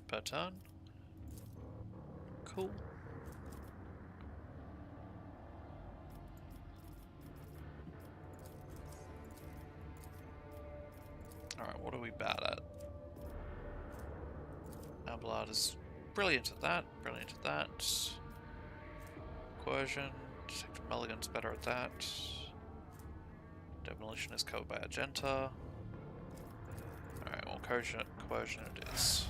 S1: per turn. Cool. Alright, what are we bad at? Blood is brilliant at that, brilliant at that. Coercion, Detective Mulligan's better at that. Demolition is covered by Argenta. Alright, well, coercion it is.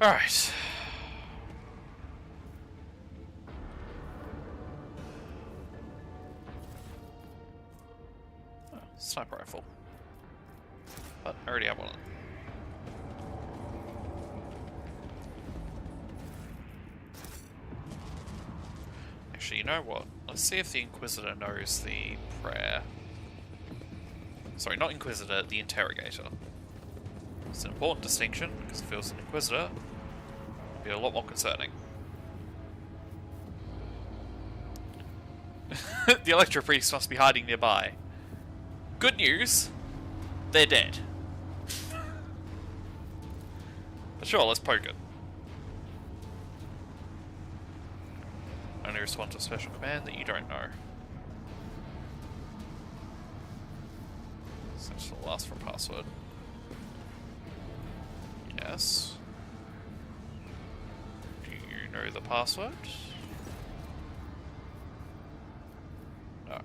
S1: Alright. Oh, sniper rifle. But I already have one. Actually, you know what? Let's see if the Inquisitor knows the prayer. Sorry, not Inquisitor, the Interrogator. It's an important distinction, because if it was an Inquisitor, it'd be a lot more concerning. The Electro Priest must be hiding nearby. Good news, they're dead. But sure, let's poke it. Only respond to a special command that you don't know. Search the last for a password. Yes. Do you know the password? No.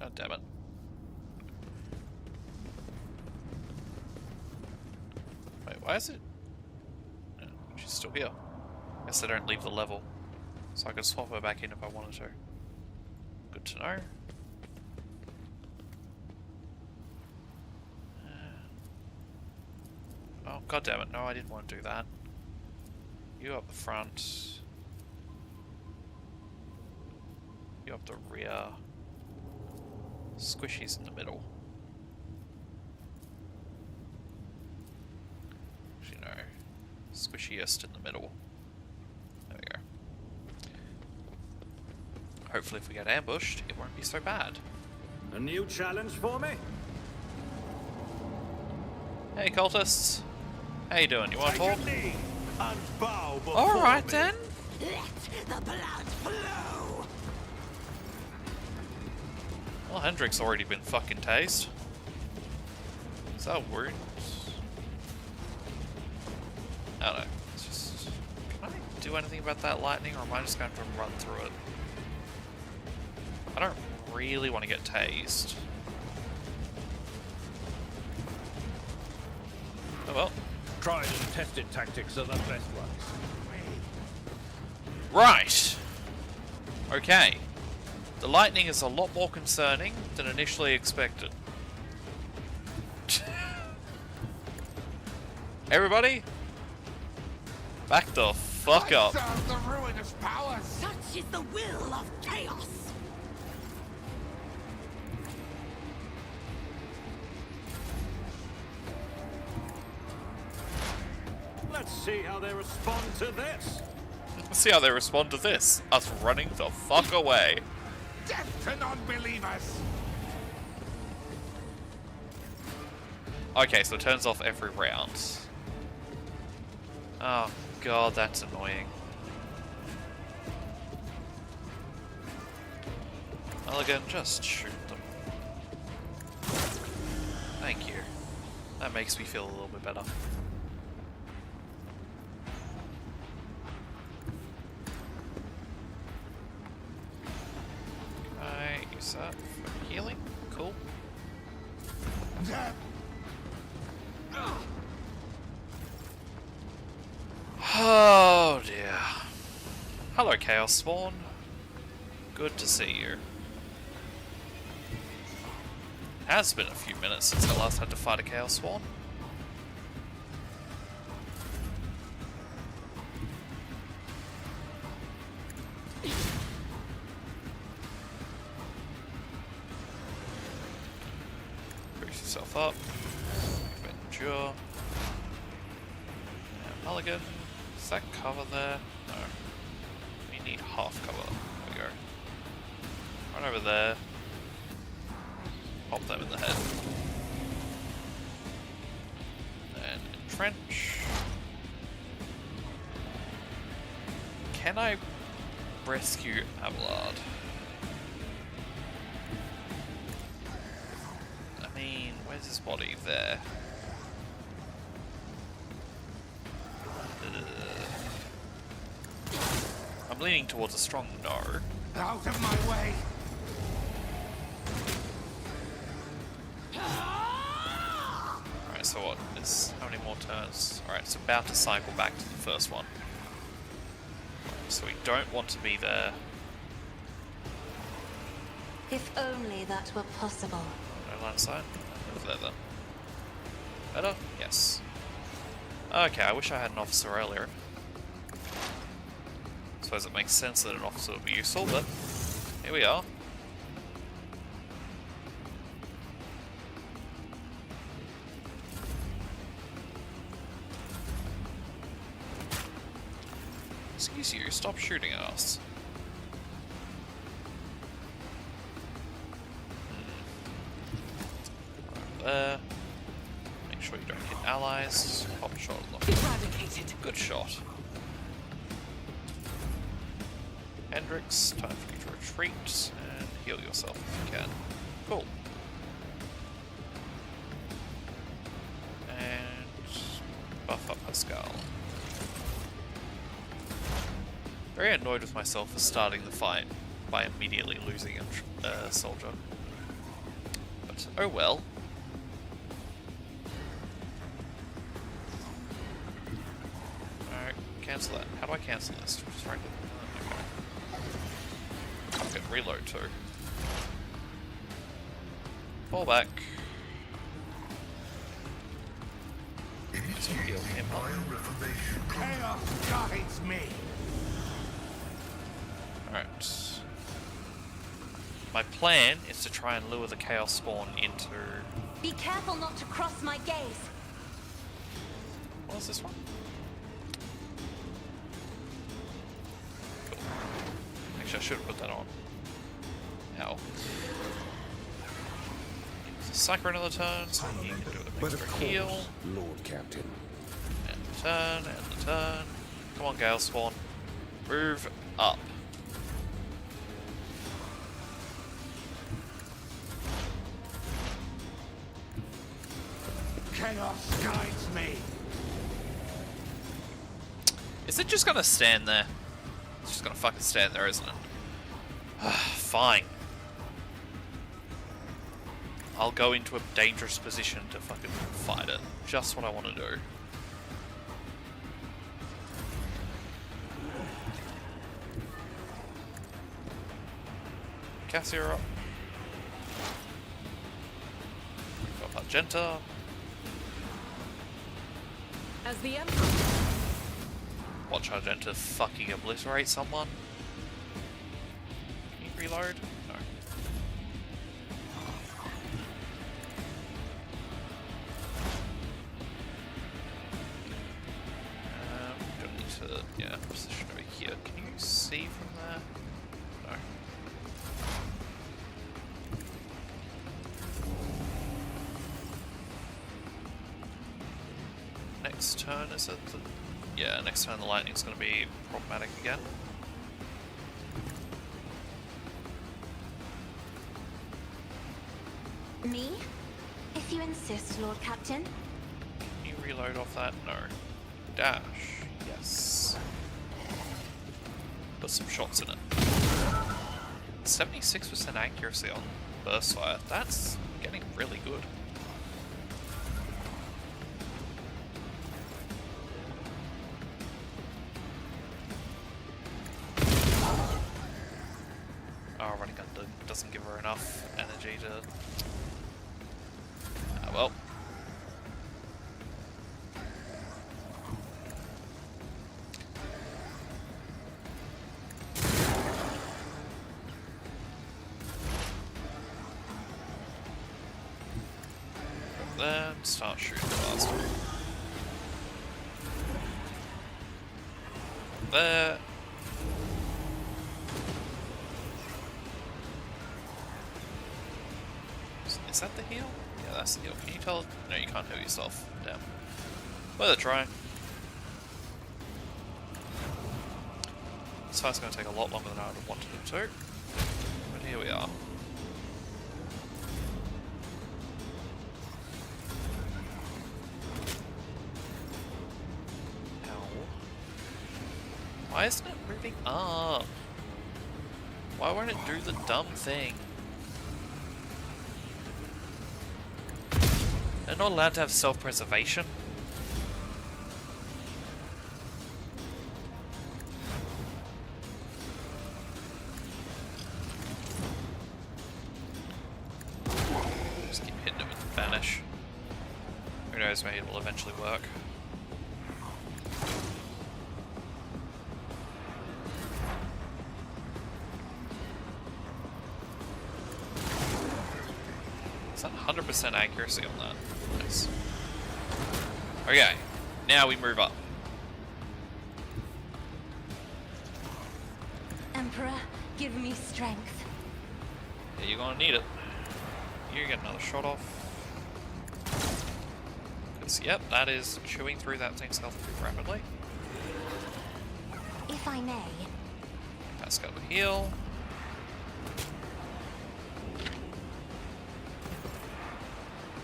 S1: God damn it. Wait, why is it? Oh, she's still here. Guess they don't leave the level. So I could swap her back in if I wanted to. Good to know. Oh, god damn it. No, I didn't want to do that. You up the front. You up the rear. Squishy's in the middle. Actually, no. Squishiest in the middle. There we go. Hopefully if we get ambushed, it won't be so bad.
S4: A new challenge for me?
S1: Hey cultists! How you doing? You want to talk?
S4: Alright
S1: then!
S8: Let the blood flow!
S1: Well, Hendrick's already been fucking tased. Is that weird? I don't know. It's just... Can I do anything about that lightning, or am I just going to run through it? I don't really want to get tased. Oh well.
S3: Tried and tested tactics are the best ones.
S1: Right! Okay. The lightning is a lot more concerning than initially expected. Everybody, back the fuck up.
S7: The ruinous power.
S8: Such is the will of chaos!
S4: Let's see how they respond to this.
S1: Let's see how they respond to this. Us running the fuck away.
S7: Death to non-believers.
S1: Okay, so it turns off every round. Oh god, that's annoying. Well, again, just shoot them. Thank you. That makes me feel a little bit better. Can I use that for healing? Cool. Oh dear. Hello, Chaos Spawn. Good to see you. Has been a few minutes since I last had to fight a Chaos Spawn. Brace yourself up. Endure. And Mulligan. Is that cover there? No. We need half cover. There we go. Run over there. Pop them in the head. And entrench. Can I rescue Abelard. I mean, where's his body? There. I'm leaning towards a strong no.
S7: Out of my way!
S1: Alright, so what? There's how many more turns? Alright, it's about to cycle back to the first one. So we don't want to be there.
S2: If only that were possible.
S1: No line of sight? Move there then. Better? Yes. Okay, I wish I had an officer earlier. Suppose it makes sense that an officer would be useful, but here we are. Excuse you, stop shooting at us. Over there. Make sure you don't hit allies. Pop a shot at them.
S8: Eradicated.
S1: Good shot. Hendrix, time for you to retreat and heal yourself if you can. Cool. And buff up Pascal. Very annoyed with myself for starting the fight by immediately losing a soldier. But oh well. Alright, cancel that. How do I cancel this? Just right. Okay, reload too. Fall back. Heal him up.
S7: Chaos guides me!
S1: Alright. My plan is to try and lure the Chaos Spawn into...
S2: Be careful not to cross my gaze.
S1: What was this one? Cool. Actually, I should have put that on. Ow. Cycle another turn, so you can do an extra heal.
S6: Lord Captain.
S1: And the turn, and the turn. Come on, Gale Spawn. Move up.
S7: Chaos guides me!
S1: Is it just gonna stand there? It's just gonna fucking stand there, isn't it? Fine. I'll go into a dangerous position to fucking fight it. Just what I want to do. Cassia up. Got Argenta.
S8: As the Emperor.
S1: Watch Argenta fucking obliterate someone. Can you reload? No. Don't need to, yeah, position over here. Can you see from there? No. Next turn, is it the... Yeah, next turn the lightning's going to be problematic again.
S2: Me? If you insist, Lord Captain.
S1: Can you reload off that? No. Dash. Yes. Put some shots in it. 76% accuracy on burst fire. That's getting really good. Oh, running gun doesn't give her enough energy to... Ah, well. Then start shooting the last one. There. Is that the heal? Yeah, that's the heal. Can you tell? No, you can't heal yourself. Damn. Worth a try. This fight's going to take a lot longer than I would wanted it to. But here we are. Why isn't it moving up? Why won't it do the dumb thing? They're not allowed to have self-preservation. Just keep hitting it with the vanish. Who knows, maybe it'll eventually work. Is that 100% accuracy on that? Nice. Okay, now we move up.
S2: Emperor, give me strength.
S1: Yeah, you're gonna need it. You get another shot off. Because, yep, that is chewing through that thing's health pretty rapidly.
S2: If I may.
S1: Let's go with heal.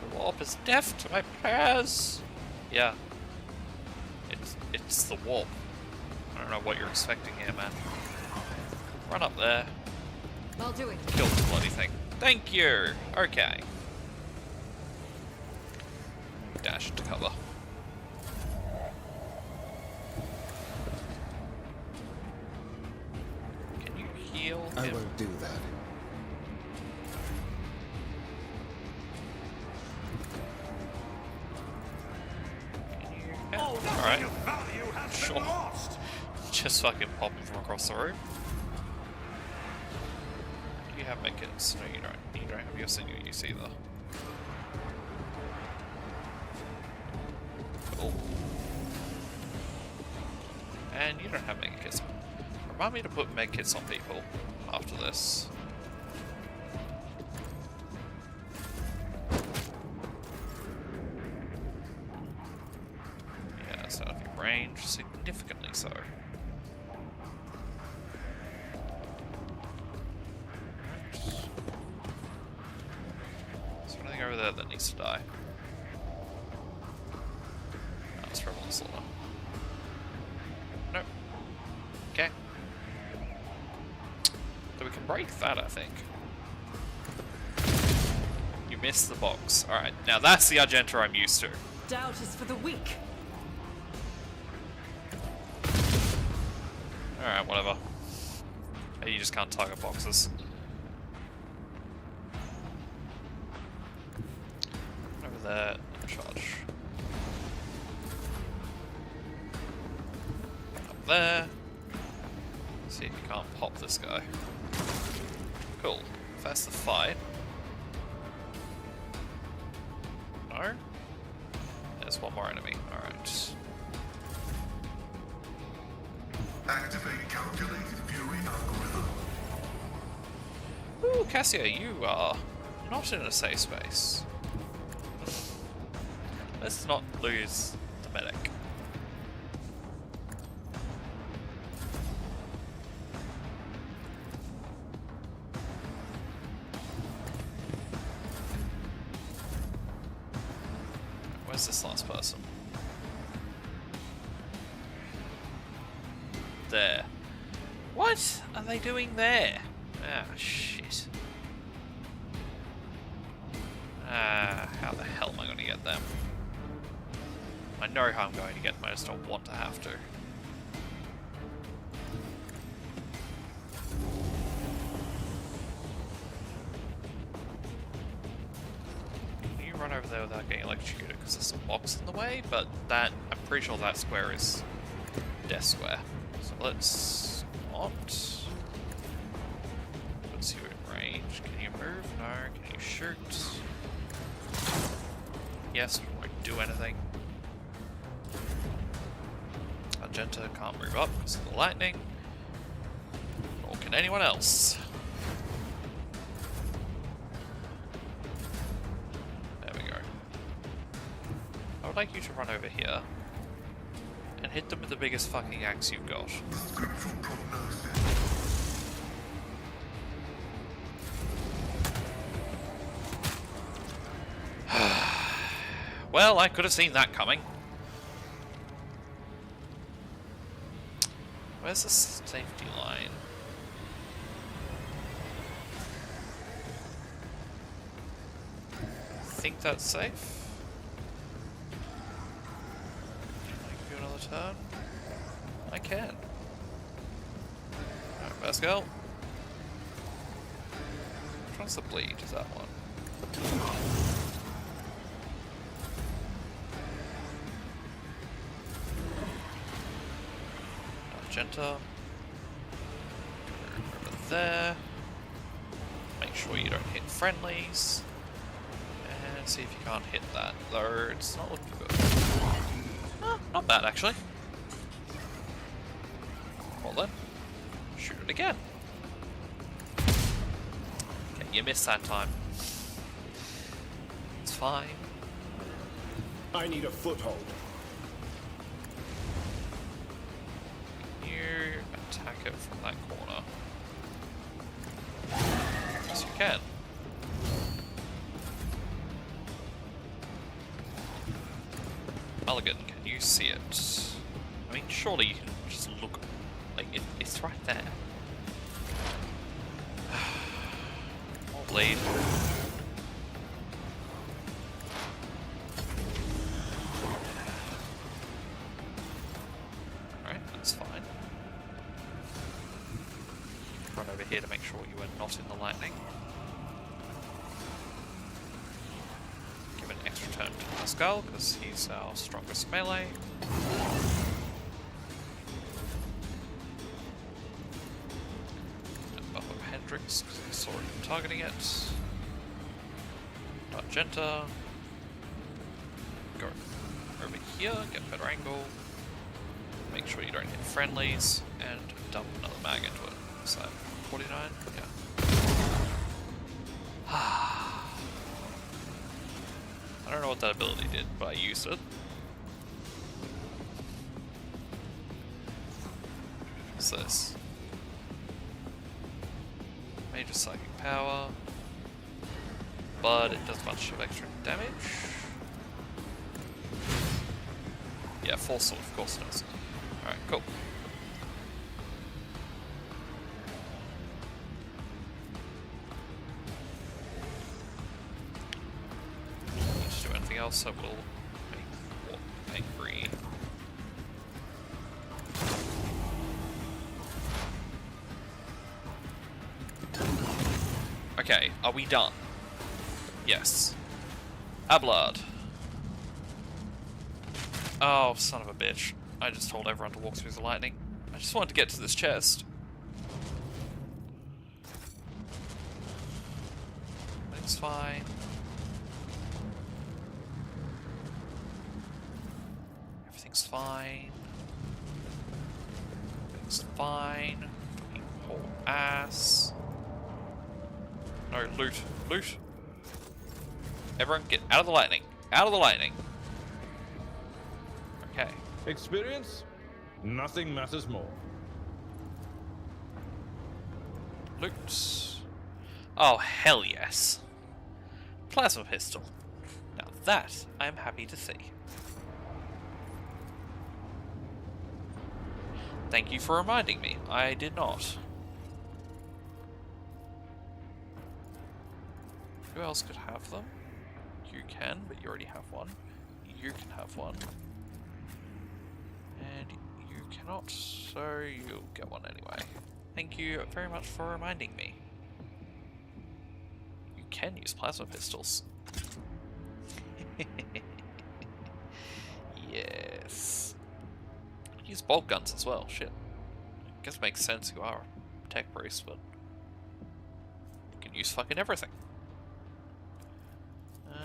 S1: The warp is deaf to my prayers. Yeah. It's the warp. I don't know what you're expecting here, man. Run up there.
S2: I'll do it.
S1: Kill the bloody thing. Thank you! Okay. Dash into cover. Can you heal him?
S6: I won't do that.
S1: Yeah. Alright. Sure. Just fucking pop him from across the room. You have medkits. No, you don't. You don't have your senior use either. Cool. And you don't have medkits. Remind me to put medkits on people after this. Yeah, so I think range, significantly so. Over there that needs to die. Oh, it's from the slaughter. Nope. Okay. So we can break that, I think. You missed the box. Alright, now that's the Argenta I'm used to.
S8: Doubt is for the weak.
S1: Alright, whatever. Hey, you just can't target boxes. That charge up there. See if you can't pop this guy. Cool. If that's the fight. No? There's one more enemy. Alright.
S5: Activate calculated viewing algorithm.
S1: Ooh, Cassia, you are not in a safe space. Let's not lose the medic. Where's this last person? There. What are they doing there? Ah, shit. How the hell am I going to get them? I know how I'm going to get them, I just don't want to have to. Can you run over there without getting electrocuted? Because there's a box in the way, but that, I'm pretty sure that square is death square. So let's not. Puts you in range. Can you move? No. Can you shoot? Yes, won't do anything. Argenta can't move up because of the lightning. Nor can anyone else. There we go. I would like you to run over here And hit them with the biggest fucking axe you've got.
S5: The scriptural prognosis.
S1: Well, I could have seen that coming. Where's the safety line? I think that's safe. Can I do another turn? I can. Alright, Pascal. Which one's the bleed? Is that one? Argenta. Over there. Make sure you don't hit friendlies. And see if you can't hit that. Though it's not looking good. Oh, not bad actually. Well then, shoot it again. Okay, you missed that time. It's fine.
S7: I need a foothold.
S1: You attack it from that corner. Yes, you can. MuLVigan, can you see it? I mean, surely you can just look. Like, it's right there. More bleed. Alright, that's fine. Run over here to make sure you are not in the lightning. Give an extra turn to Pascal, because he's our strongest melee. And buff up Hendrix, because I saw him targeting it. Argenta. Go over here, get a better angle. Make sure you don't hit friendlies, and dump another mag into it. So, 49? Yeah. I don't know what that ability did, but I used it. What's this? Major psychic power. But it does a bunch of extra damage. Yeah, force sword, of course it does. Alright, cool. Need to do anything else that will make Wart angry. Okay, are we done? Yes. Ablard. Oh, son of a bitch. I just told everyone to walk through the lightning. I just wanted to get to this chest. It's fine. Everything's fine. Everything's fine. You whole ass. No, loot. Loot. Everyone get out of the lightning. Out of the lightning. Okay.
S3: Experience? Nothing matters more.
S1: Loot. Oh, hell yes. Plasma pistol. Now that I am happy to see. Thank you for reminding me. I did not. Who else could have them? You can, but you already have one. You can have one. And you cannot, so you'll get one anyway. Thank you very much for reminding me. You can use plasma pistols. Yes. Use bolt guns as well, shit. Guess it makes sense, you are a tech priest, but you can use fucking everything.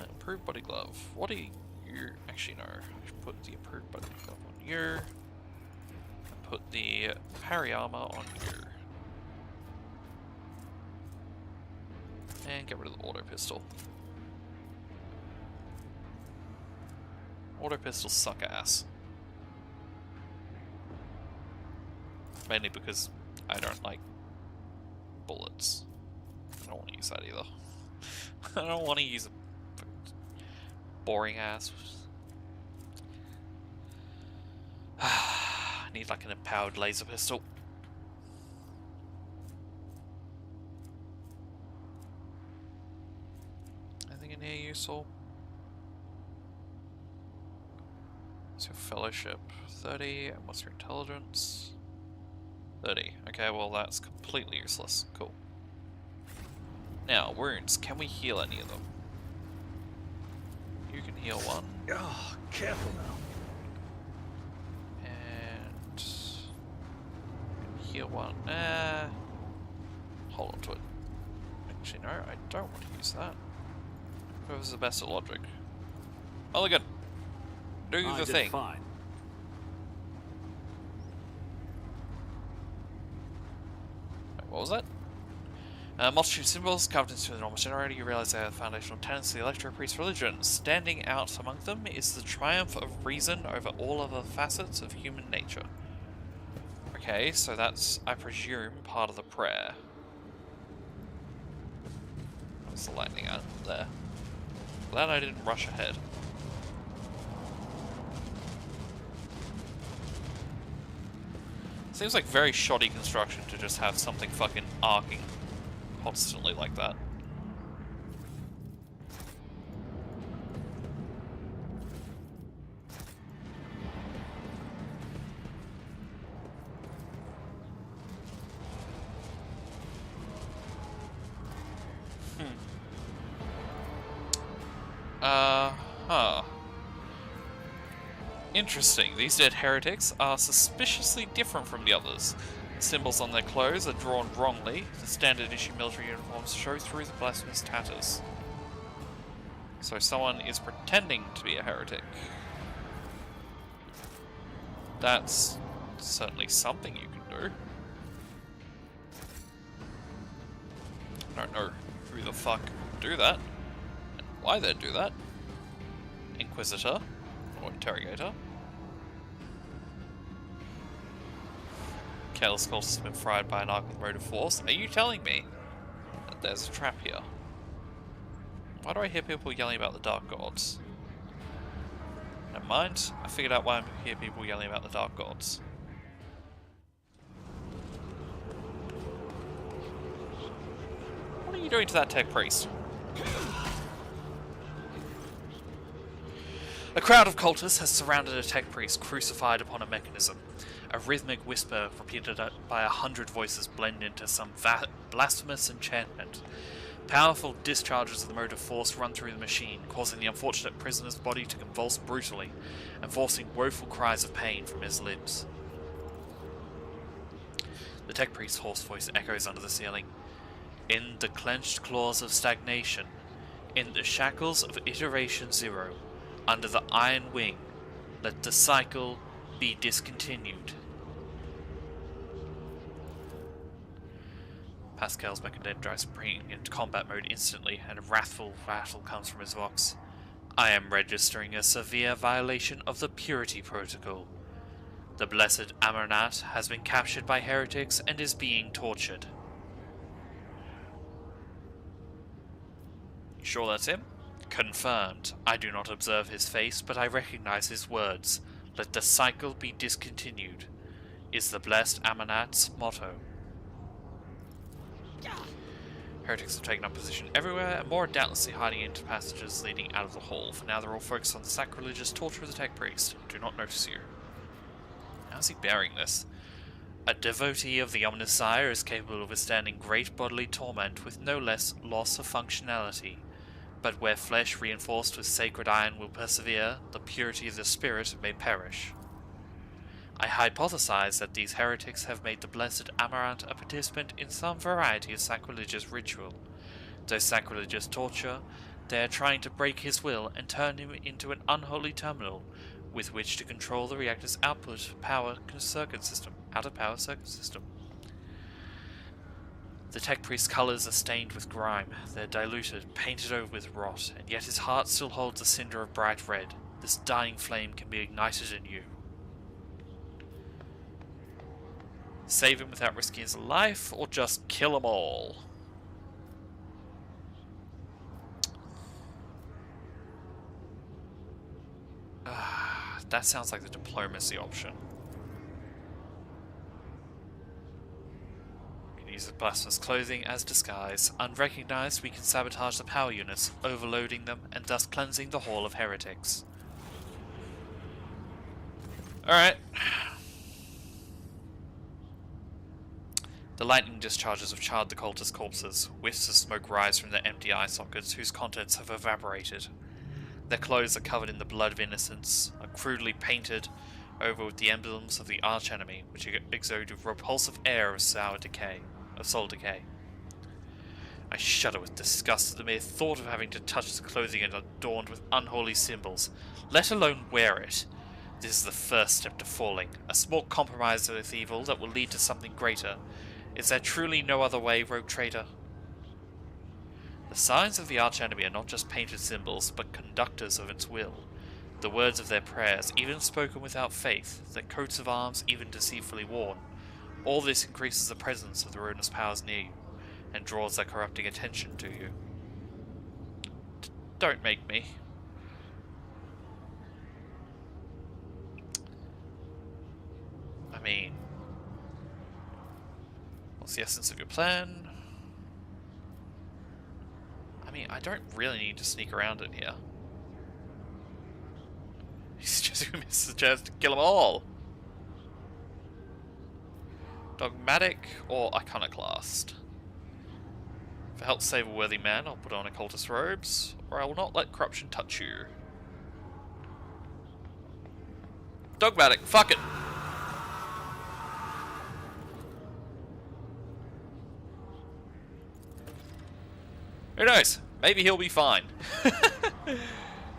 S1: Improved body glove. What do you... Actually, no. I should put the improved body glove on you. And put the parry armor on you. And get rid of the auto pistol. Auto pistols suck ass. Mainly because I don't like bullets. I don't want to use that either. I don't want to use a boring ass. I need like an empowered laser pistol. Anything in here useful? What's your fellowship? 30. And what's your intelligence? 30. Okay, well that's completely useless. Cool. Now, wounds. Can we heal any of them? You can heal one.
S3: Oh, careful now.
S1: And heal one. Hold on to it. Actually, no, I don't want to use that. Whoever's the best at logic. Mulligan! Do the thing.
S4: Fine.
S1: Wait, what was that? Multitude of symbols carved into an enormous generator. You realize they are the foundational tenets of the Electro-Priest religion. Standing out among them is the triumph of reason over all other facets of human nature. Okay, so that's, I presume, part of the prayer. What's the lightning out there? Glad I didn't rush ahead. Seems like very shoddy construction to just have something fucking arcing constantly like that. Interesting. These dead heretics are suspiciously different from the others. The symbols on their clothes are drawn wrongly. The standard issue military uniforms show through the blasphemous tatters. So someone is pretending to be a heretic. That's certainly something you can do. I don't know who the fuck would do that, and why they'd do that. Inquisitor, or interrogator. Careless cultists have been fried by an arc with motive force. Are you telling me that there's a trap here? Why do I hear people yelling about the Dark Gods? Never mind, I figured out why I hear people yelling about the Dark Gods. What are you doing to that tech priest? A crowd of cultists has surrounded a tech priest crucified upon a mechanism. A rhythmic whisper repeated by 100 voices blend into some blasphemous enchantment. Powerful discharges of the motive force run through the machine, causing the unfortunate prisoner's body to convulse brutally, and forcing woeful cries of pain from his lips. The tech priest's hoarse voice echoes under the ceiling. In the clenched claws of stagnation, in the shackles of iteration zero, under the iron wing, let the cycle be discontinued. Pascal's mechanism drives spring into combat mode instantly, and a wrathful rattle comes from his vox. I am registering a severe violation of the Purity Protocol. The blessed Amarnat has been captured by heretics and is being tortured. You sure that's him? Confirmed. I do not observe his face, but I recognize his words. Let the cycle be discontinued, is the blessed Amarnat's motto. Heretics have taken up position everywhere, and more are doubtlessly hiding into passages leading out of the hall. For now, they're all focused on the sacrilegious torture of the tech priest. Do not notice you. How's he bearing this? A devotee of the Omnisire is capable of withstanding great bodily torment with no less loss of functionality. But where flesh reinforced with sacred iron will persevere, the purity of the spirit may perish. I hypothesize that these heretics have made the blessed Amaranth a participant in some variety of sacrilegious ritual. Though sacrilegious torture, they are trying to break his will and turn him into an unholy terminal with which to control the reactor's output power circuit system. The tech priest's colors are stained with grime. They're diluted, painted over with rot, and yet his heart still holds a cinder of bright red. This dying flame can be ignited in you. Save him without risking his life, or just kill them all? That sounds like the diplomacy option. We can use the blasphemous clothing as disguise. Unrecognized, we can sabotage the power units, overloading them, and thus cleansing the Hall of Heretics. Alright. The lightning discharges have charred the cultist corpses. Wisps of smoke rise from their empty eye sockets, whose contents have evaporated. Their clothes are covered in the blood of innocents, are crudely painted over with the emblems of the archenemy, which exude a repulsive air of soul decay. I shudder with disgust at the mere thought of having to touch the clothing adorned with unholy symbols, let alone wear it. This is the first step to falling, a small compromise with evil that will lead to something greater. Is there truly no other way, rogue traitor? The signs of the archenemy are not just painted symbols, but conductors of its will. The words of their prayers, even spoken without faith, their coats of arms, even deceitfully worn. All this increases the presence of the ruinous powers near you, and draws their corrupting attention to you. Don't make me. I mean, what's the essence of your plan? I mean, I don't really need to sneak around in here. He's just gonna miss the chance to kill them all. Dogmatic or iconoclast? If I help save a worthy man, I'll put on occultist robes, or I will not let corruption touch you. Dogmatic, fuck it! Who knows? Maybe he'll be fine.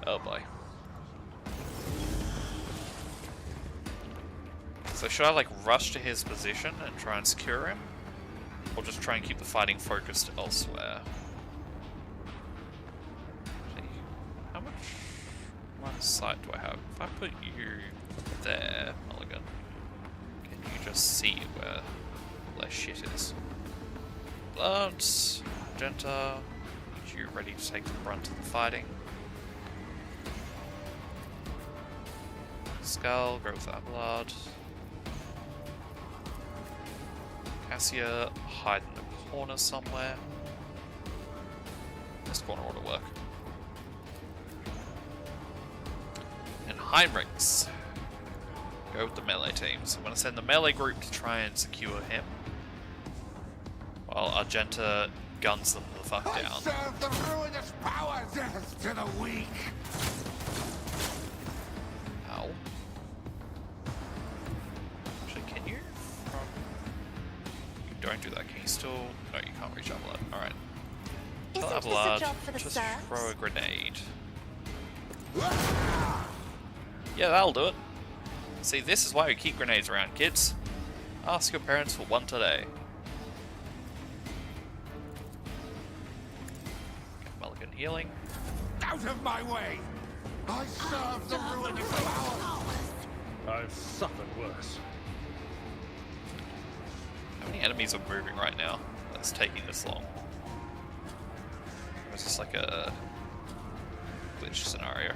S1: Oh boy. So should I like rush to his position and try and secure him? Or just try and keep the fighting focused elsewhere? How much line of sight do I have? If I put you there, MuLVigan, can you just see where all their shit is? Blood, Magenta, you ready to take the brunt of the fighting. Skull, go with that blood. Cassia, hide in the corner somewhere. This corner ought to work. And Heinrichs, go with the melee teams. I'm going to send the melee group to try and secure him, while Argenta guns them the fuck down.
S7: I serve the ruinous power, death to the weak.
S1: Ow. Actually, can you? You don't do that. Can you still? No, you can't reach Abelard. Alright. Tell
S2: Isn't this a
S1: Abelard
S2: job for the
S1: just
S2: serfs?
S1: throw a grenade. Yeah, that'll do it. See, this is why we keep grenades around, kids. Ask your parents for one today. MuLVigan healing.
S7: Out of my way! I serve the ruinous power!
S3: I've suffered worse.
S1: How many enemies are moving right now that's taking this long? Or is this like a glitch scenario?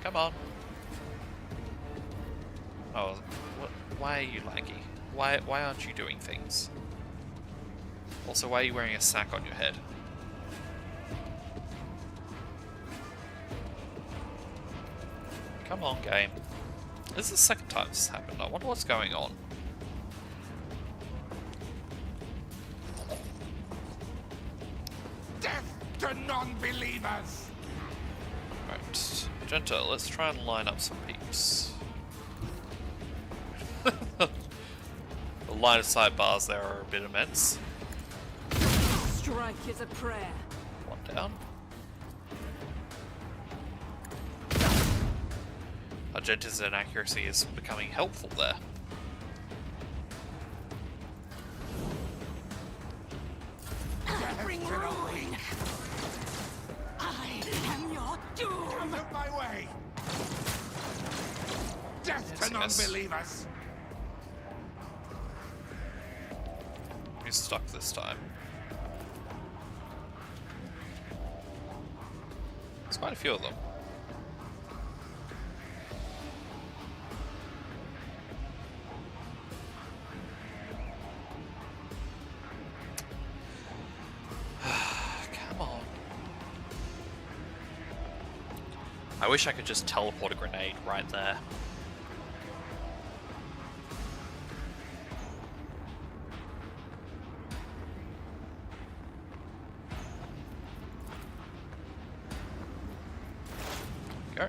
S1: Come on. Oh, what? Why are you laggy? Why aren't you doing things? Also, why are you wearing a sack on your head? Come on, game. This is the second time this has happened. I wonder what's going on.
S7: Death to non-believers!
S1: Right, Magenta, let's try and line up some peeps. The line of sight bars there are a bit immense.
S8: Strike is a prayer.
S1: One down. Magenta's inaccuracy is becoming helpful there.
S8: Bring ruin. I am your doom.
S7: Out of my way! Death
S1: Yes,
S7: to
S1: yes.
S7: non-believers!
S1: who's stuck this time. There's quite a few of them. Come on. I wish I could just teleport a grenade right there. Go.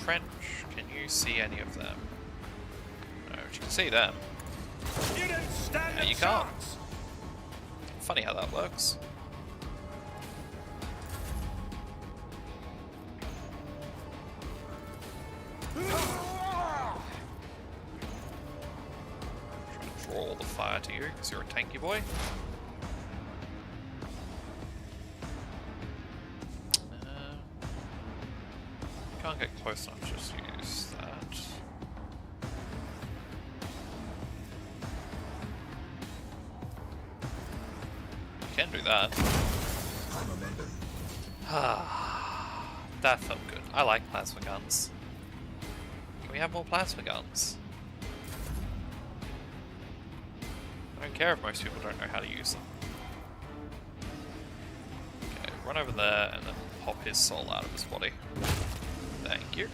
S1: Trench, can you see any of them? No, you can see them.
S4: You didn't stand
S1: Yeah,
S4: a
S1: you can't.
S4: chance.
S1: Funny how that works. Trying to draw all the fire to you because you're a tanky boy. Can't get close enough, just use that. You can do that. That felt good. I like plasma guns. Can we have more plasma guns? I don't care if most people don't know how to use them. Okay, run over there and then pop his soul out of his body. Thank you.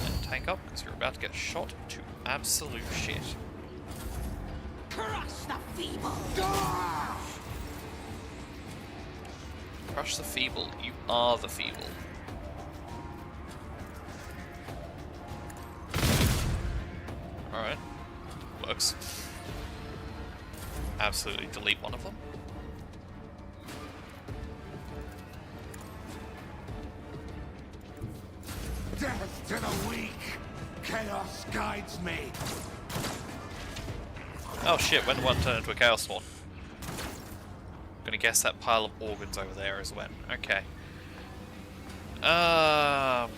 S1: And tank up, because you're about to get shot to absolute shit.
S7: Crush the feeble!
S1: Crush the feeble. You are the feeble. Alright. Works. Absolutely delete one of them.
S7: Death to the weak! Chaos guides me!
S1: Oh shit, when did one turn into a Chaos Spawn? I'm gonna guess that pile of organs over there is when. Okay. We're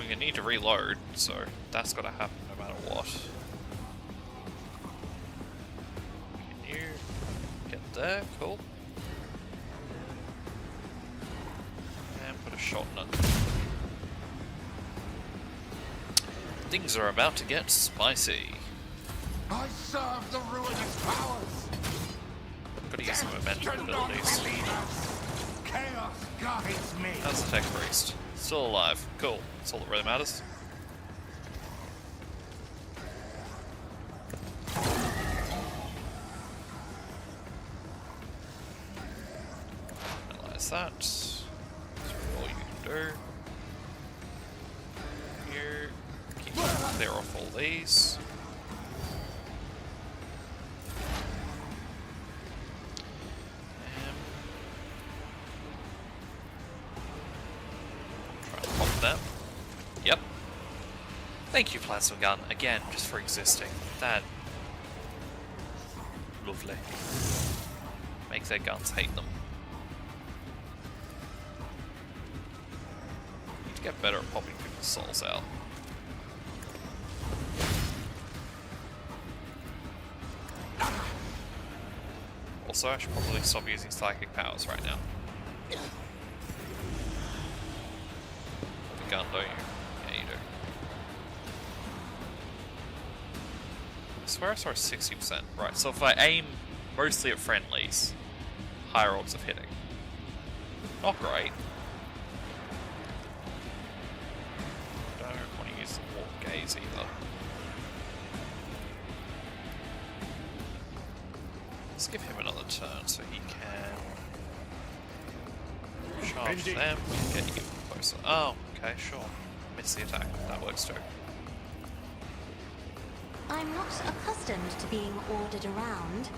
S1: gonna need to reload, so that's gotta happen no matter what. Can you get there? Cool. And put a shot in it. Things are about to get spicy.
S7: I serve the ruinous powers!
S1: Gotta use some momentum
S7: Death cannot
S1: abilities.
S7: lead us. Chaos guides me!
S1: That's the Tech Priest. Still alive. Cool. That's all that really matters. Analyze that. That's all you can do. Here. Keep clear off all these. Try and pop them. Yep. Thank you, Plasma Gun, again, just for existing. That... lovely. Make their guns hate them. Need to get better at popping people's souls out. Also, I should probably stop using psychic powers right now. The gun, don't you? Yeah, you do. I swear I saw 60%. Right, so if I aim mostly at friendlies, higher odds of hitting. Not great. Don't want to use the warp gaze either. Let's give him another turn so he can charge them and get you closer. Oh, okay, sure. Miss the attack. That works too.
S2: I'm not accustomed to being ordered around.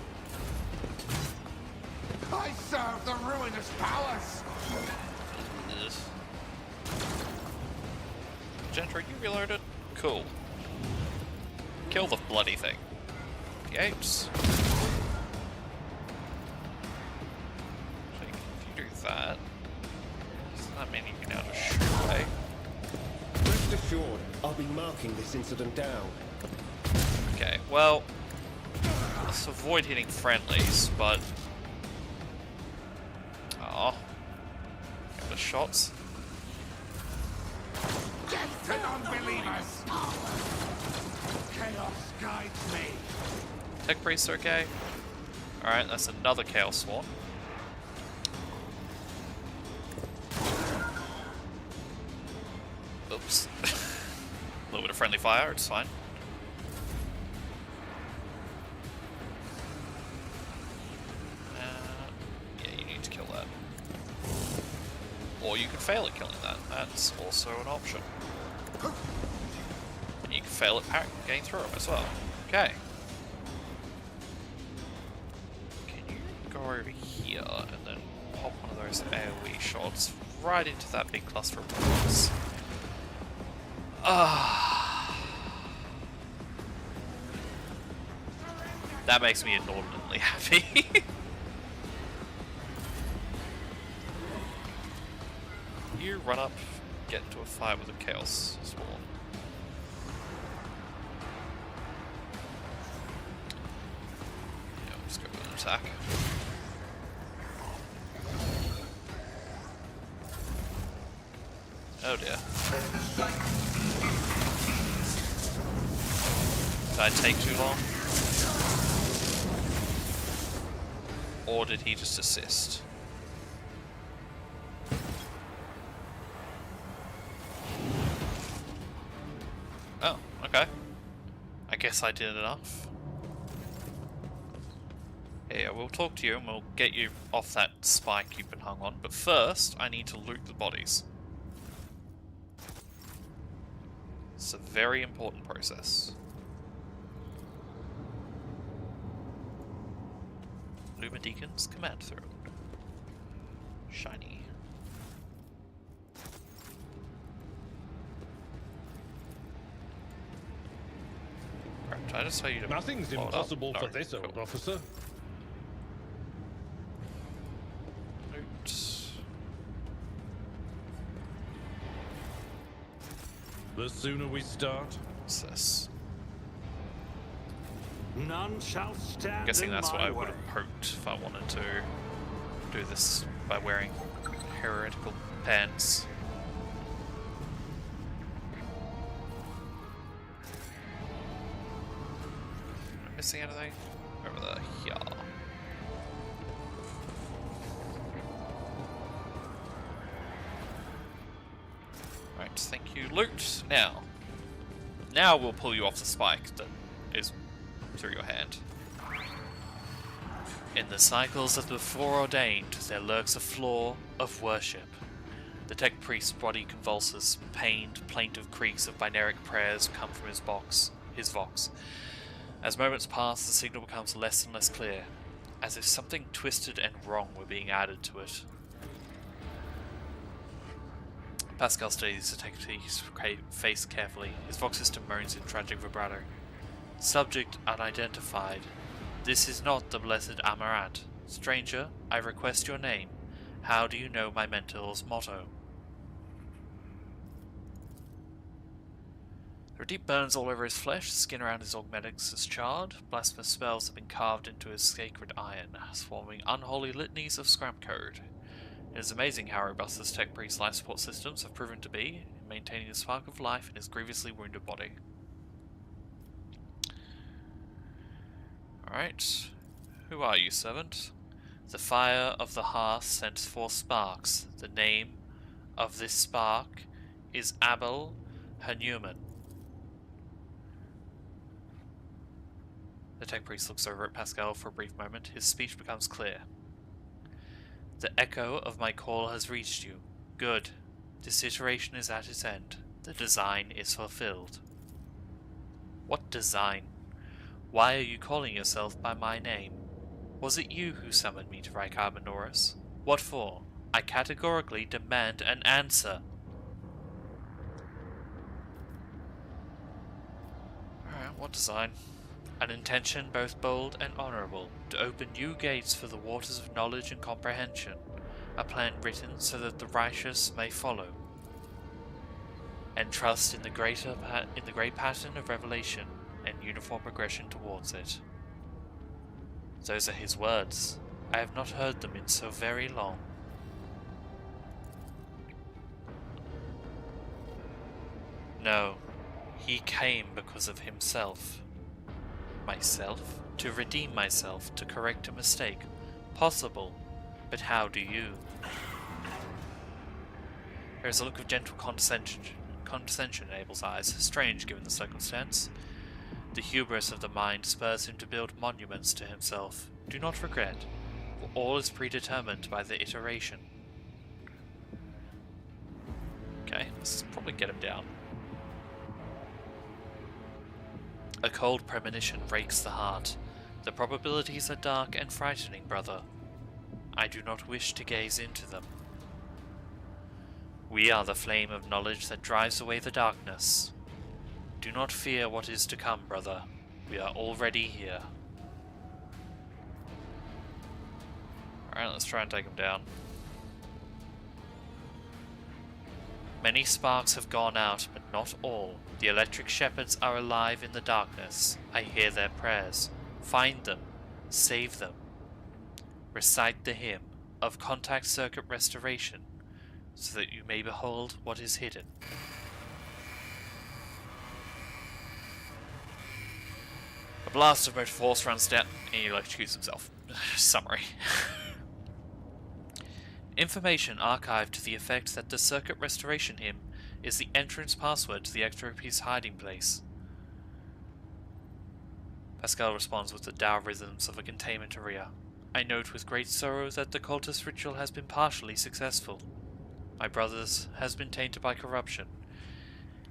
S7: I serve the ruinous powers!
S1: Yes. Gentra, you reloaded? Cool. Kill the bloody thing. Gates. If you do that, doesn't that mean you can now just shoot away?
S7: With the
S6: assured, I'll be marking this incident down.
S1: Okay, well, let's avoid hitting friendlies, but... Oh. Couple of shots.
S7: Death to non-believers! Chaos guides me.
S1: Tech Priest okay. Alright, that's another Chaos Swarm. Oops. A little bit of friendly fire, it's fine. Yeah, you need to kill that. Or you can fail at killing that. That's also an option. And you can fail at getting through them as well. Okay. Can you go over here and then pop one of those AoE shots right into that big cluster of bullets? That makes me inordinately happy. You run up, get into a fight with a Chaos Swarm. Yeah, let's go with an attack. Oh dear. Did I take too long? Or did he just assist? Oh, okay. I guess I did enough. Yeah, we'll talk to you and we'll get you off that spike you've been hung on, but first I need to loot the bodies. It's a very important process. Lumideacon's command throne. Shiny. Right, did I just tell you to
S3: Nothing's
S1: blow it up?
S3: impossible
S1: No,
S3: for this old
S1: cool.
S3: officer.
S1: Loot.
S3: The sooner we start,
S1: What's this?
S4: None shall stand
S1: I'm guessing
S4: in
S1: that's what
S4: my
S1: I would
S4: way.
S1: have hoped if I wanted to do this by wearing heretical pants. Am I missing anything? Over there, yeah. Right, thank you, loot. Now we'll pull you off the spike that is through your hand. In the cycles of the foreordained, there lurks a flaw of worship. The tech priest's body convulses, pained, plaintive creaks of binaric prayers come from his vox. As moments pass, the signal becomes less and less clear, as if something twisted and wrong were being added to it. Pascal studies the tech priest's face carefully. His vox system moans in tragic vibrato. Subject unidentified. This is not the blessed Amaranth. Stranger, I request your name. How do you know my mentor's motto? There are deep burns all over his flesh, the skin around his augmentics is charred, blasphemous spells have been carved into his sacred iron, swarming unholy litanies of scrap code. It is amazing how robust this tech priest's life support systems have proven to be in maintaining the spark of life in his grievously wounded body. Alright. Who are you, servant? The fire of the hearth sends forth sparks. The name of this spark is Abel Hanuman. The tech priest looks over at Pascal for a brief moment. His speech becomes clear. The echo of my call has reached you. Good. This iteration is at its end. The design is fulfilled. What design? Why are you calling yourself by my name? Was it you who summoned me to Rykar Minoris? What for? I categorically demand an answer. Alright, what design? An intention both bold and honourable, to open new gates for the waters of knowledge and comprehension. A plan written so that the righteous may follow. and trust in the great pattern of revelation and uniform progression towards it. Those are his words. I have not heard them in so very long. No, he came because of himself. Myself? To redeem myself, to correct a mistake. Possible, but how do you? There is a look of gentle condescension in Abel's eyes, strange given the circumstance. The hubris of the mind spurs him to build monuments to himself. Do not regret, for all is predetermined by the iteration. Okay, let's probably get him down. A cold premonition rakes the heart. The probabilities are dark and frightening, brother. I do not wish to gaze into them. We are the flame of knowledge that drives away the darkness. Do not fear what is to come, brother. We are already here. Alright, let's try and take him down. Many sparks have gone out, but not all. The electric shepherds are alive in the darkness. I hear their prayers. Find them. Save them. Recite the hymn of contact circuit restoration, so that you may behold what is hidden. A blast of motor force runs down and he electrocutes himself. Summary. Information archived to the effect that the circuit restoration hymn is the entrance password to the Ectopi's hiding place. Pascal responds with the dour rhythms of a containment area. I note with great sorrow that the cultist ritual has been partially successful. My brother's has been tainted by corruption.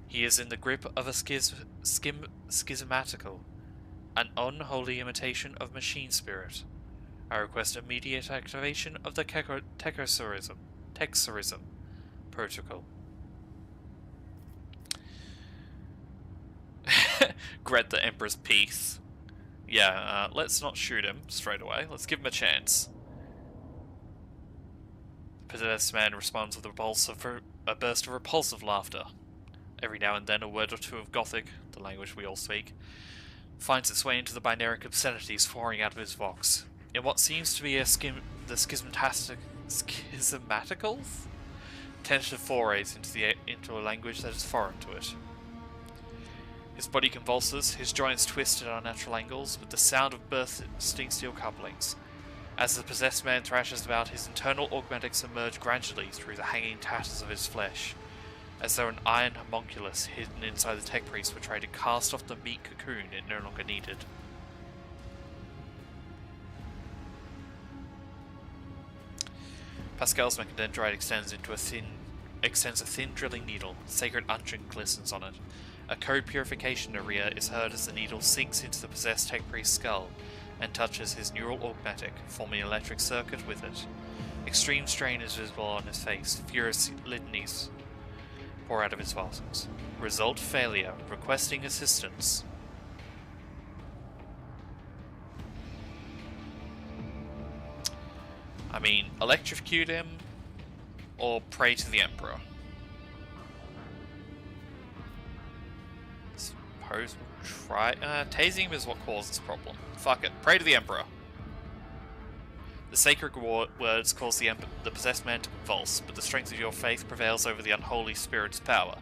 S1: He is in the grip of a schismatical, an unholy imitation of machine spirit. I request immediate activation of the Texorism protocol. Grant the Emperor's peace. Yeah, let's not shoot him straight away. Let's give him a chance. The possessed man responds with a burst of repulsive laughter. Every now and then a word or two of Gothic, the language we all speak, finds its way into the binaric obscenities pouring out of his vox. In what seems to be the schismaticals? Tentative forays into a language that is foreign to it. His body convulses, his joints twist at unnatural angles, with the sound of bursting steel couplings. As the possessed man thrashes about, his internal augmentics emerge gradually through the hanging tatters of his flesh, as though an iron homunculus hidden inside the tech priest were trying to cast off the meat cocoon it no longer needed. Pascal's mechadendrite extends a thin drilling needle. Sacred unction glistens on it. A code purification area is heard as the needle sinks into the possessed tech priest's skull and touches his neural augmetic, forming an electric circuit with it. Extreme strain is visible on his face. Furious litanies pour out of his muscles. Result failure. Requesting assistance. I mean, electrocute him, or pray to the Emperor. Suppose we'll try... tasing him is what causes the problem. Fuck it, pray to the Emperor. The sacred words cause the possessed man to convulse, but the strength of your faith prevails over the unholy spirit's power.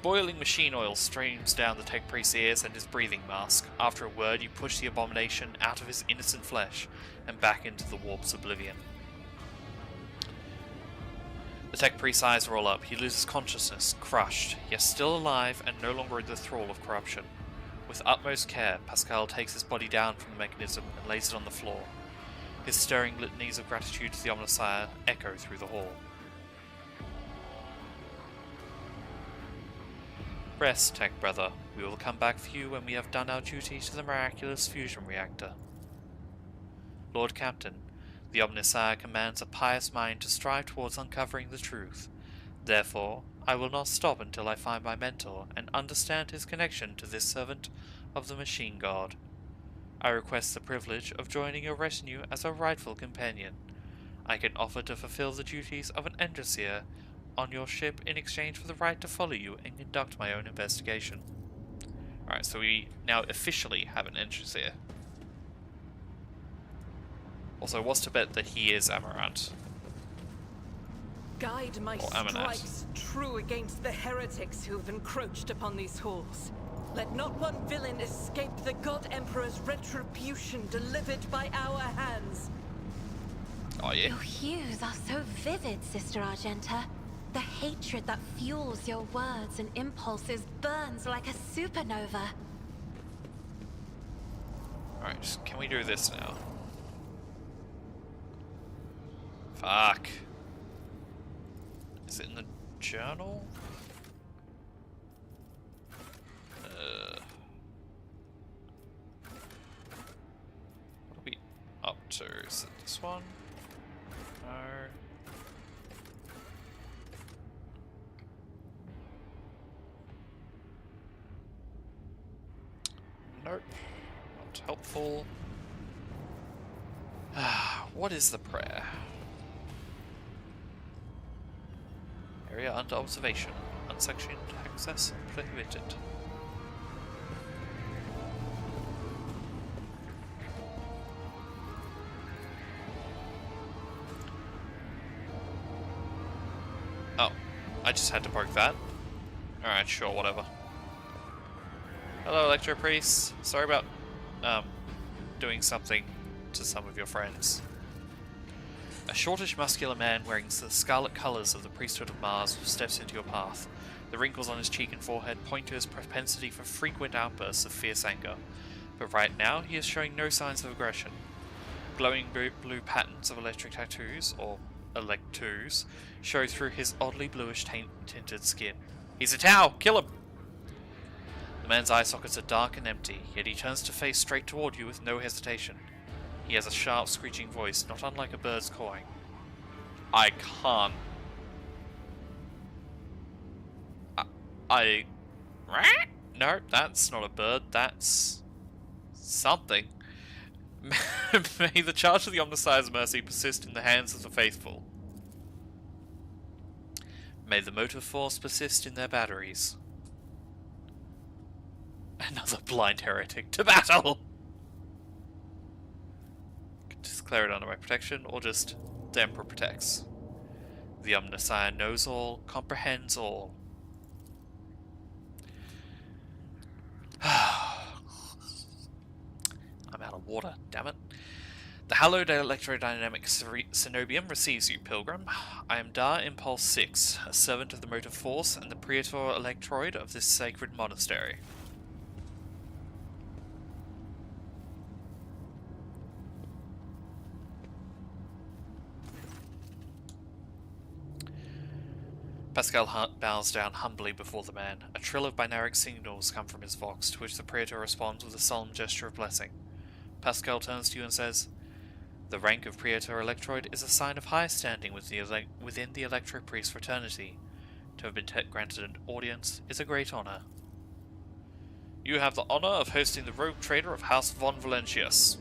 S1: Boiling machine oil streams down the tech priest's ears and his breathing mask. After a word, you push the abomination out of his innocent flesh and back into the warp's oblivion. The tech priest's eyes roll up. He loses consciousness, crushed, yet still alive and no longer in the thrall of corruption. With utmost care, Pascal takes his body down from the mechanism and lays it on the floor. His stirring litanies of gratitude to the Omnissiah echo through the hall. Rest, tech brother. We will come back for you when we have done our duty to the miraculous fusion reactor. Lord Captain, the Omnissiah commands a pious mind to strive towards uncovering the truth. Therefore, I will not stop until I find my mentor and understand his connection to this servant of the machine god. I request the privilege of joining your retinue as a rightful companion. I can offer to fulfill the duties of an Endrseer on your ship in exchange for the right to follow you and conduct my own investigation. Alright, so we now officially have an entrance here. Also, what's to bet that he is Amaranth?
S9: Guide my strikes true against the heretics who've encroached upon these halls. Let not one villain escape the God Emperor's retribution delivered by our hands.
S1: Oh yeah.
S2: Your hues are so vivid, Sister Argenta. The hatred that fuels your words and impulses burns like a supernova.
S1: Alright, can we do this now? Fuck. Is it in the journal? What are we up to? Is it this one? No. Nope. Not helpful. What is the prayer? Area under observation. Unsectioned access prohibited. Oh, I just had to poke that. Alright, sure, whatever. Hello, Electro Priest. Sorry about doing something to some of your friends. A shortish, muscular man wearing the scarlet colours of the priesthood of Mars steps into your path. The wrinkles on his cheek and forehead point to his propensity for frequent outbursts of fierce anger. But right now, he is showing no signs of aggression. Glowing blue patterns of electric tattoos, or electoos, show through his oddly bluish tinted skin. He's a Tau! Kill him! The man's eye sockets are dark and empty, yet he turns to face straight toward you with no hesitation. He has a sharp, screeching voice, not unlike a bird's cawing. I can't. No, that's not a bird, that's something. May the charge of the Omnissiah's mercy persist in the hands of the faithful. May the motive force persist in their batteries. Another blind heretic to battle! Just declare it under my protection, or just the Emperor protects. The Omnissiah knows all, comprehends all. I'm out of water, damn it. The hallowed electrodynamic cenobium receives you, Pilgrim. I am Dar Impulse 6, a servant of the motive force and the Praetor Electroid of this sacred monastery. Pascal bows down humbly before the man. A trill of binaric signals come from his vox, to which the Praetor responds with a solemn gesture of blessing. Pascal turns to you and says, "The rank of Praetor Electroid is a sign of high standing within the Electro Priest fraternity. To have been granted an audience is a great honor. You have the honor of hosting the rogue trader of House von Valentius.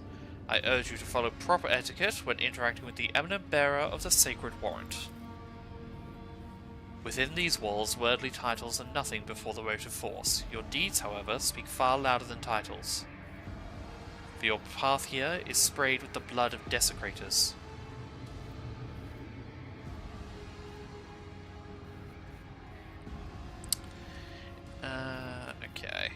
S1: I urge you to follow proper etiquette when interacting with the eminent bearer of the sacred warrant. Within these walls, worldly titles are nothing before the motive force. Your deeds, however, speak far louder than titles. For your path here is sprayed with the blood of desecrators. Okay.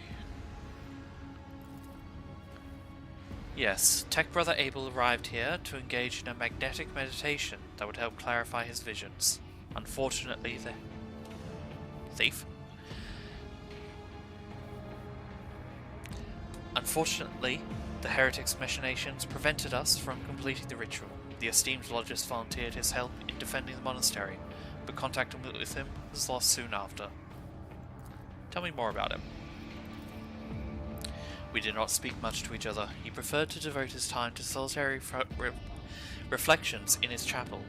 S1: Yes, Tech Brother Abel arrived here to engage in a magnetic meditation that would help clarify his visions. Unfortunately, the thief. Unfortunately, the heretic's machinations prevented us from completing the ritual. The esteemed logist volunteered his help in defending the monastery, but contact with him was lost soon after. Tell me more about him. We did not speak much to each other. He preferred to devote his time to solitary reflections in his chapel.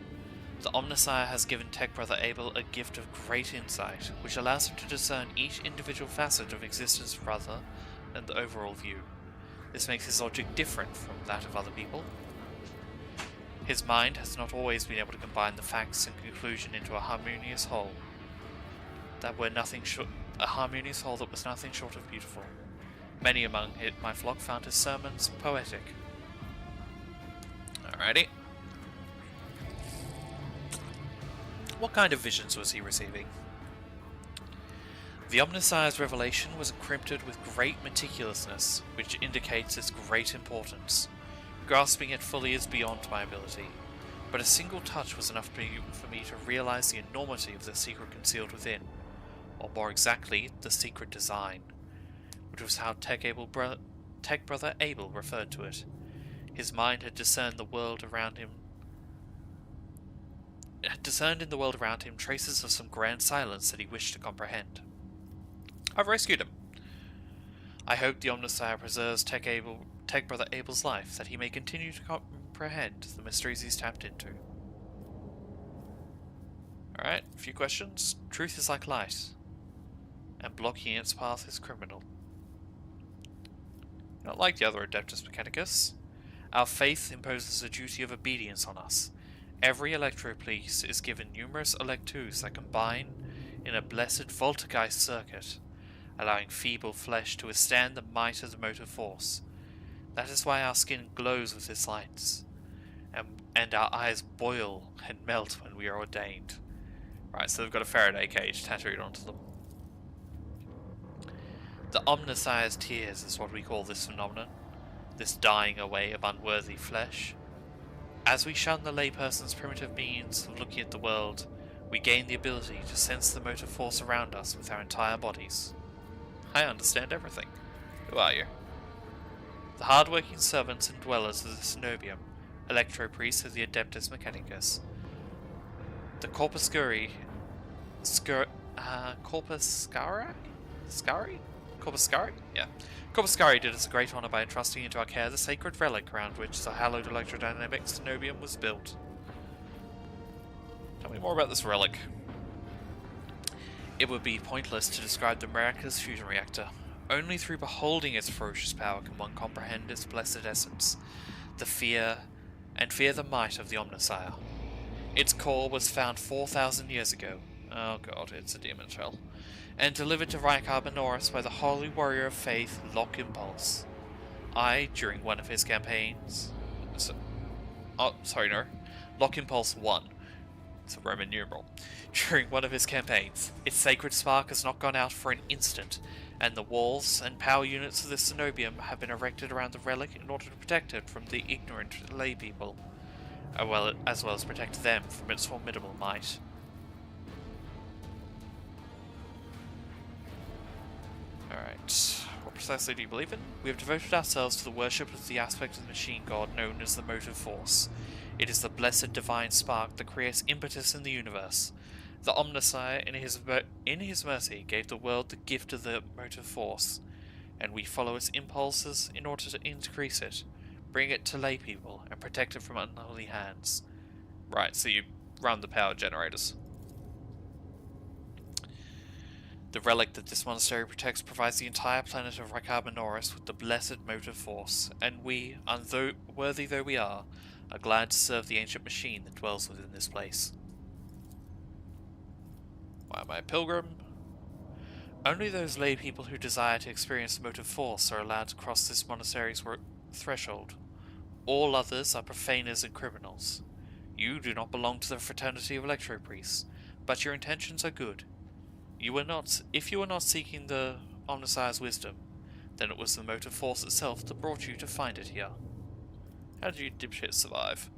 S1: The Omnissiah has given Tech Brother Abel a gift of great insight, which allows him to discern each individual facet of existence rather than the overall view. This makes his logic different from that of other people. His mind has not always been able to combine the facts and conclusion into a harmonious whole. A harmonious whole that was nothing short of beautiful. Many among my flock found his sermons poetic. Alrighty. What kind of visions was he receiving? The Omnissiah's revelation was encrypted with great meticulousness, which indicates its great importance. Grasping it fully is beyond my ability, but a single touch was enough for me to realize the enormity of the secret concealed within, or more exactly, the secret design, which was how Tech Brother Abel referred to it. His mind had discerned in the world around him traces of some grand silence that he wished to comprehend. I've rescued him. I hope the Omnissiah preserves Tech Brother Abel's life, that he may continue to comprehend the mysteries he's tapped into. Alright, a few questions. Truth is like light, and blocking its path is criminal. Not like the other Adeptus Mechanicus. Our faith imposes a duty of obedience on us. Every Electropiece is given numerous Electus that combine in a blessed Voltgeist circuit, allowing feeble flesh to withstand the might of the motive force. That is why our skin glows with its lights, and our eyes boil and melt when we are ordained. Right, so they've got a Faraday cage tattooed onto them. The Omnissiah's tears is what we call this phenomenon, this dying away of unworthy flesh. As we shun the layperson's primitive means of looking at the world, we gain the ability to sense the motive force around us with our entire bodies. I understand everything. Who are you? The hard-working servants and dwellers of the Cenobium, Electropriests of the Adeptus Mechanicus. The Corpuscari? Yeah. Corpuscari did us a great honor by entrusting into our care the sacred relic around which the hallowed electrodynamic Cenobium was built. Tell me more about this relic. It would be pointless to describe the miraculous fusion reactor. Only through beholding its ferocious power can one comprehend its blessed essence, fear the might of the Omnissiah. Its core was found 4,000 years ago. Oh god, it's a demon shell. And delivered to Rykar Minoris by the holy warrior of faith, Lock Impulse. During one of his campaigns... Lock Impulse 1. It's a Roman numeral. During one of his campaigns, its sacred spark has not gone out for an instant, and the walls and power units of the Cenobium have been erected around the relic in order to protect it from the ignorant laypeople, as well as protect them from its formidable might. Alright, what precisely do you believe in? We have devoted ourselves to the worship of the aspect of the machine god known as the motive force. It is the blessed divine spark that creates impetus in the universe. The Omnissiah, in his mercy, gave the world the gift of the motive force, and we follow its impulses in order to increase it, bring it to lay people, and protect it from unholy hands. Right, so you run the power generators. The relic that this monastery protects provides the entire planet of Rykar Minoris with the blessed motive force, and we, unworthy though we are glad to serve the ancient machine that dwells within this place. Why am I a pilgrim? Only those lay people who desire to experience the motive force are allowed to cross this monastery's threshold. All others are profaners and criminals. You do not belong to the fraternity of Electropriests, but your intentions are good. If you were not seeking the Omnissiah's wisdom, then it was the motive force itself that brought you to find it here. How did you dipshits survive?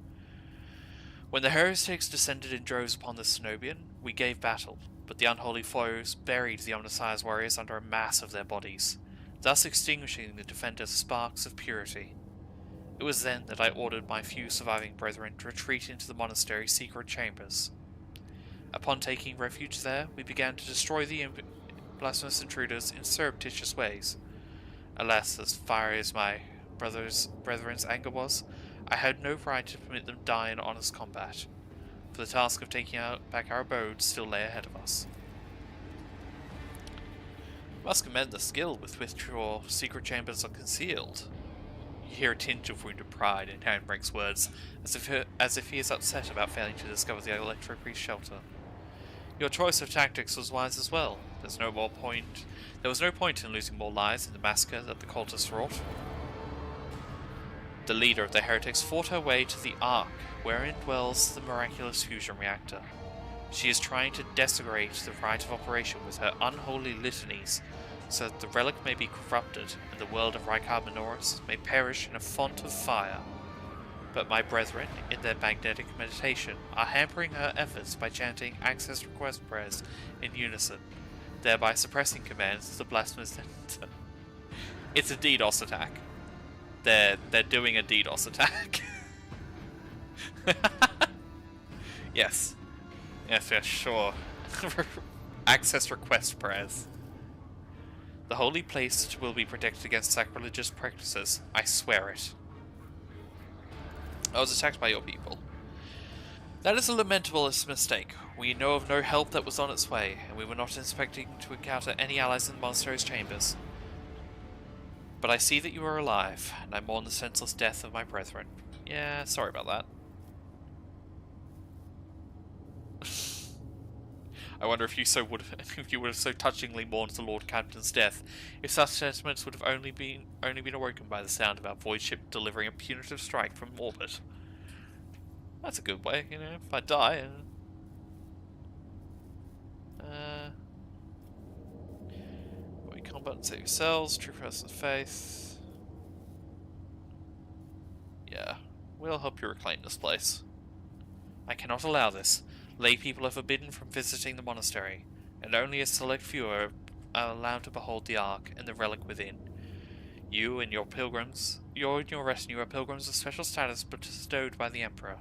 S1: When the heretics descended in droves upon the Cenobian, we gave battle, but the unholy foes buried the Omnissiah's warriors under a mass of their bodies, thus extinguishing the defenders' sparks of purity. It was then that I ordered my few surviving brethren to retreat into the monastery's secret chambers. Upon taking refuge there, we began to destroy the blasphemous intruders in surreptitious ways. Alas, as fiery as my brethren's anger was, I had no right to permit them die in honest combat, for the task of taking back our abode still lay ahead of us. Must commend the skill with which your secret chambers are concealed. You hear a tinge of wounded pride in Handbrake's words, as if he is upset about failing to discover the Electro Priest shelter. Your choice of tactics was wise as well. There was no point in losing more lives in the massacre that the cultists wrought. The leader of the heretics fought her way to the Ark, wherein dwells the miraculous fusion reactor. She is trying to desecrate the rite of operation with her unholy litanies, so that the relic may be corrupted and the world of Rykard Minoris may perish in a font of fire. But my brethren, in their magnetic meditation, are hampering her efforts by chanting access request prayers in unison, thereby suppressing commands of the blasphemous enter. It's a DDoS attack. They're doing a DDoS attack. Yes. Yes, sure. Access request prayers. The holy place will be protected against sacrilegious practices. I swear it. I was attacked by your people. That is a lamentable mistake. We know of no help that was on its way, and we were not expecting to encounter any allies in the monastery's chambers. But I see that you are alive, and I mourn the senseless death of my brethren. Yeah, sorry about that. I wonder if you would have so touchingly mourned the Lord Captain's death, if such sentiments would have only been awoken by the sound of our void ship delivering a punitive strike from orbit. That's a good way, you know, if I die. Combat and save yourselves, true person's faith. Yeah, we'll help you reclaim this place. I cannot allow this. Lay people are forbidden from visiting the monastery, and only a select few are allowed to behold the Ark and the relic within. You and your retinue are pilgrims of special status bestowed by the Emperor.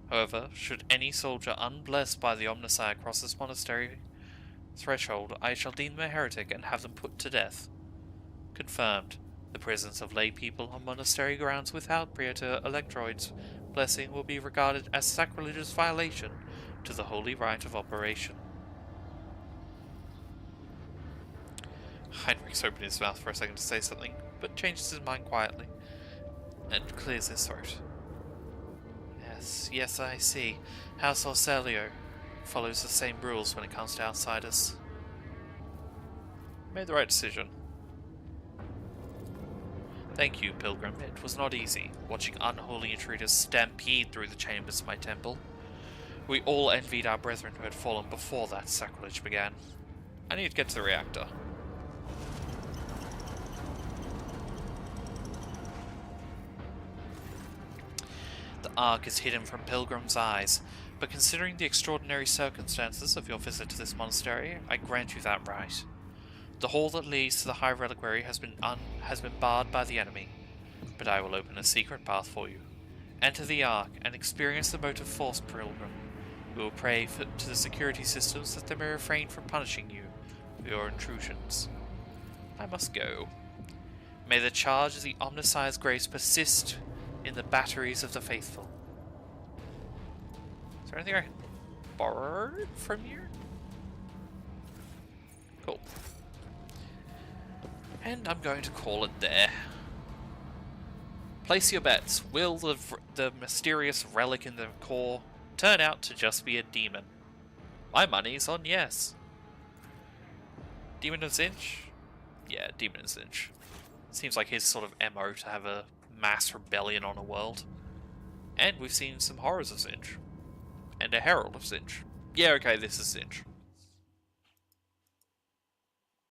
S1: However, should any soldier unblessed by the Omnissiah cross this monastery threshold, I shall deem them a heretic and have them put to death. Confirmed. The presence of lay people on monastery grounds without Praetor Electroid's blessing will be regarded as sacrilegious violation to the holy rite of operation. Heinrich's opened his mouth for a second to say something, but changes his mind quietly and clears his throat. Yes, I see. House Orselio follows the same rules when it comes to outsiders. Made the right decision. Thank you, Pilgrim. It was not easy, watching unholy intruders stampede through the chambers of my temple. We all envied our brethren who had fallen before that sacrilege began. I need to get to the reactor. The Ark is hidden from Pilgrim's eyes, but considering the extraordinary circumstances of your visit to this monastery, I grant you that right. The hall that leads to the High Reliquary has been barred by the enemy, but I will open a secret path for you. Enter the Ark and experience the motive force, Pilgrim. We will pray to the security systems that they may refrain from punishing you for your intrusions. I must go. May the charge of the Omnissiah's grace persist in the batteries of the faithful. Is there anything I can borrow from you? Cool. And I'm going to call it there. Place your bets. Will the mysterious relic in the core turn out to just be a demon? My money's on yes. Demon of Zinch? Yeah, Demon of Zinch. Seems like his sort of MO to have a mass rebellion on a world. And we've seen some horrors of Zinch. And a herald of Zinch. Yeah, okay, this is Zinch.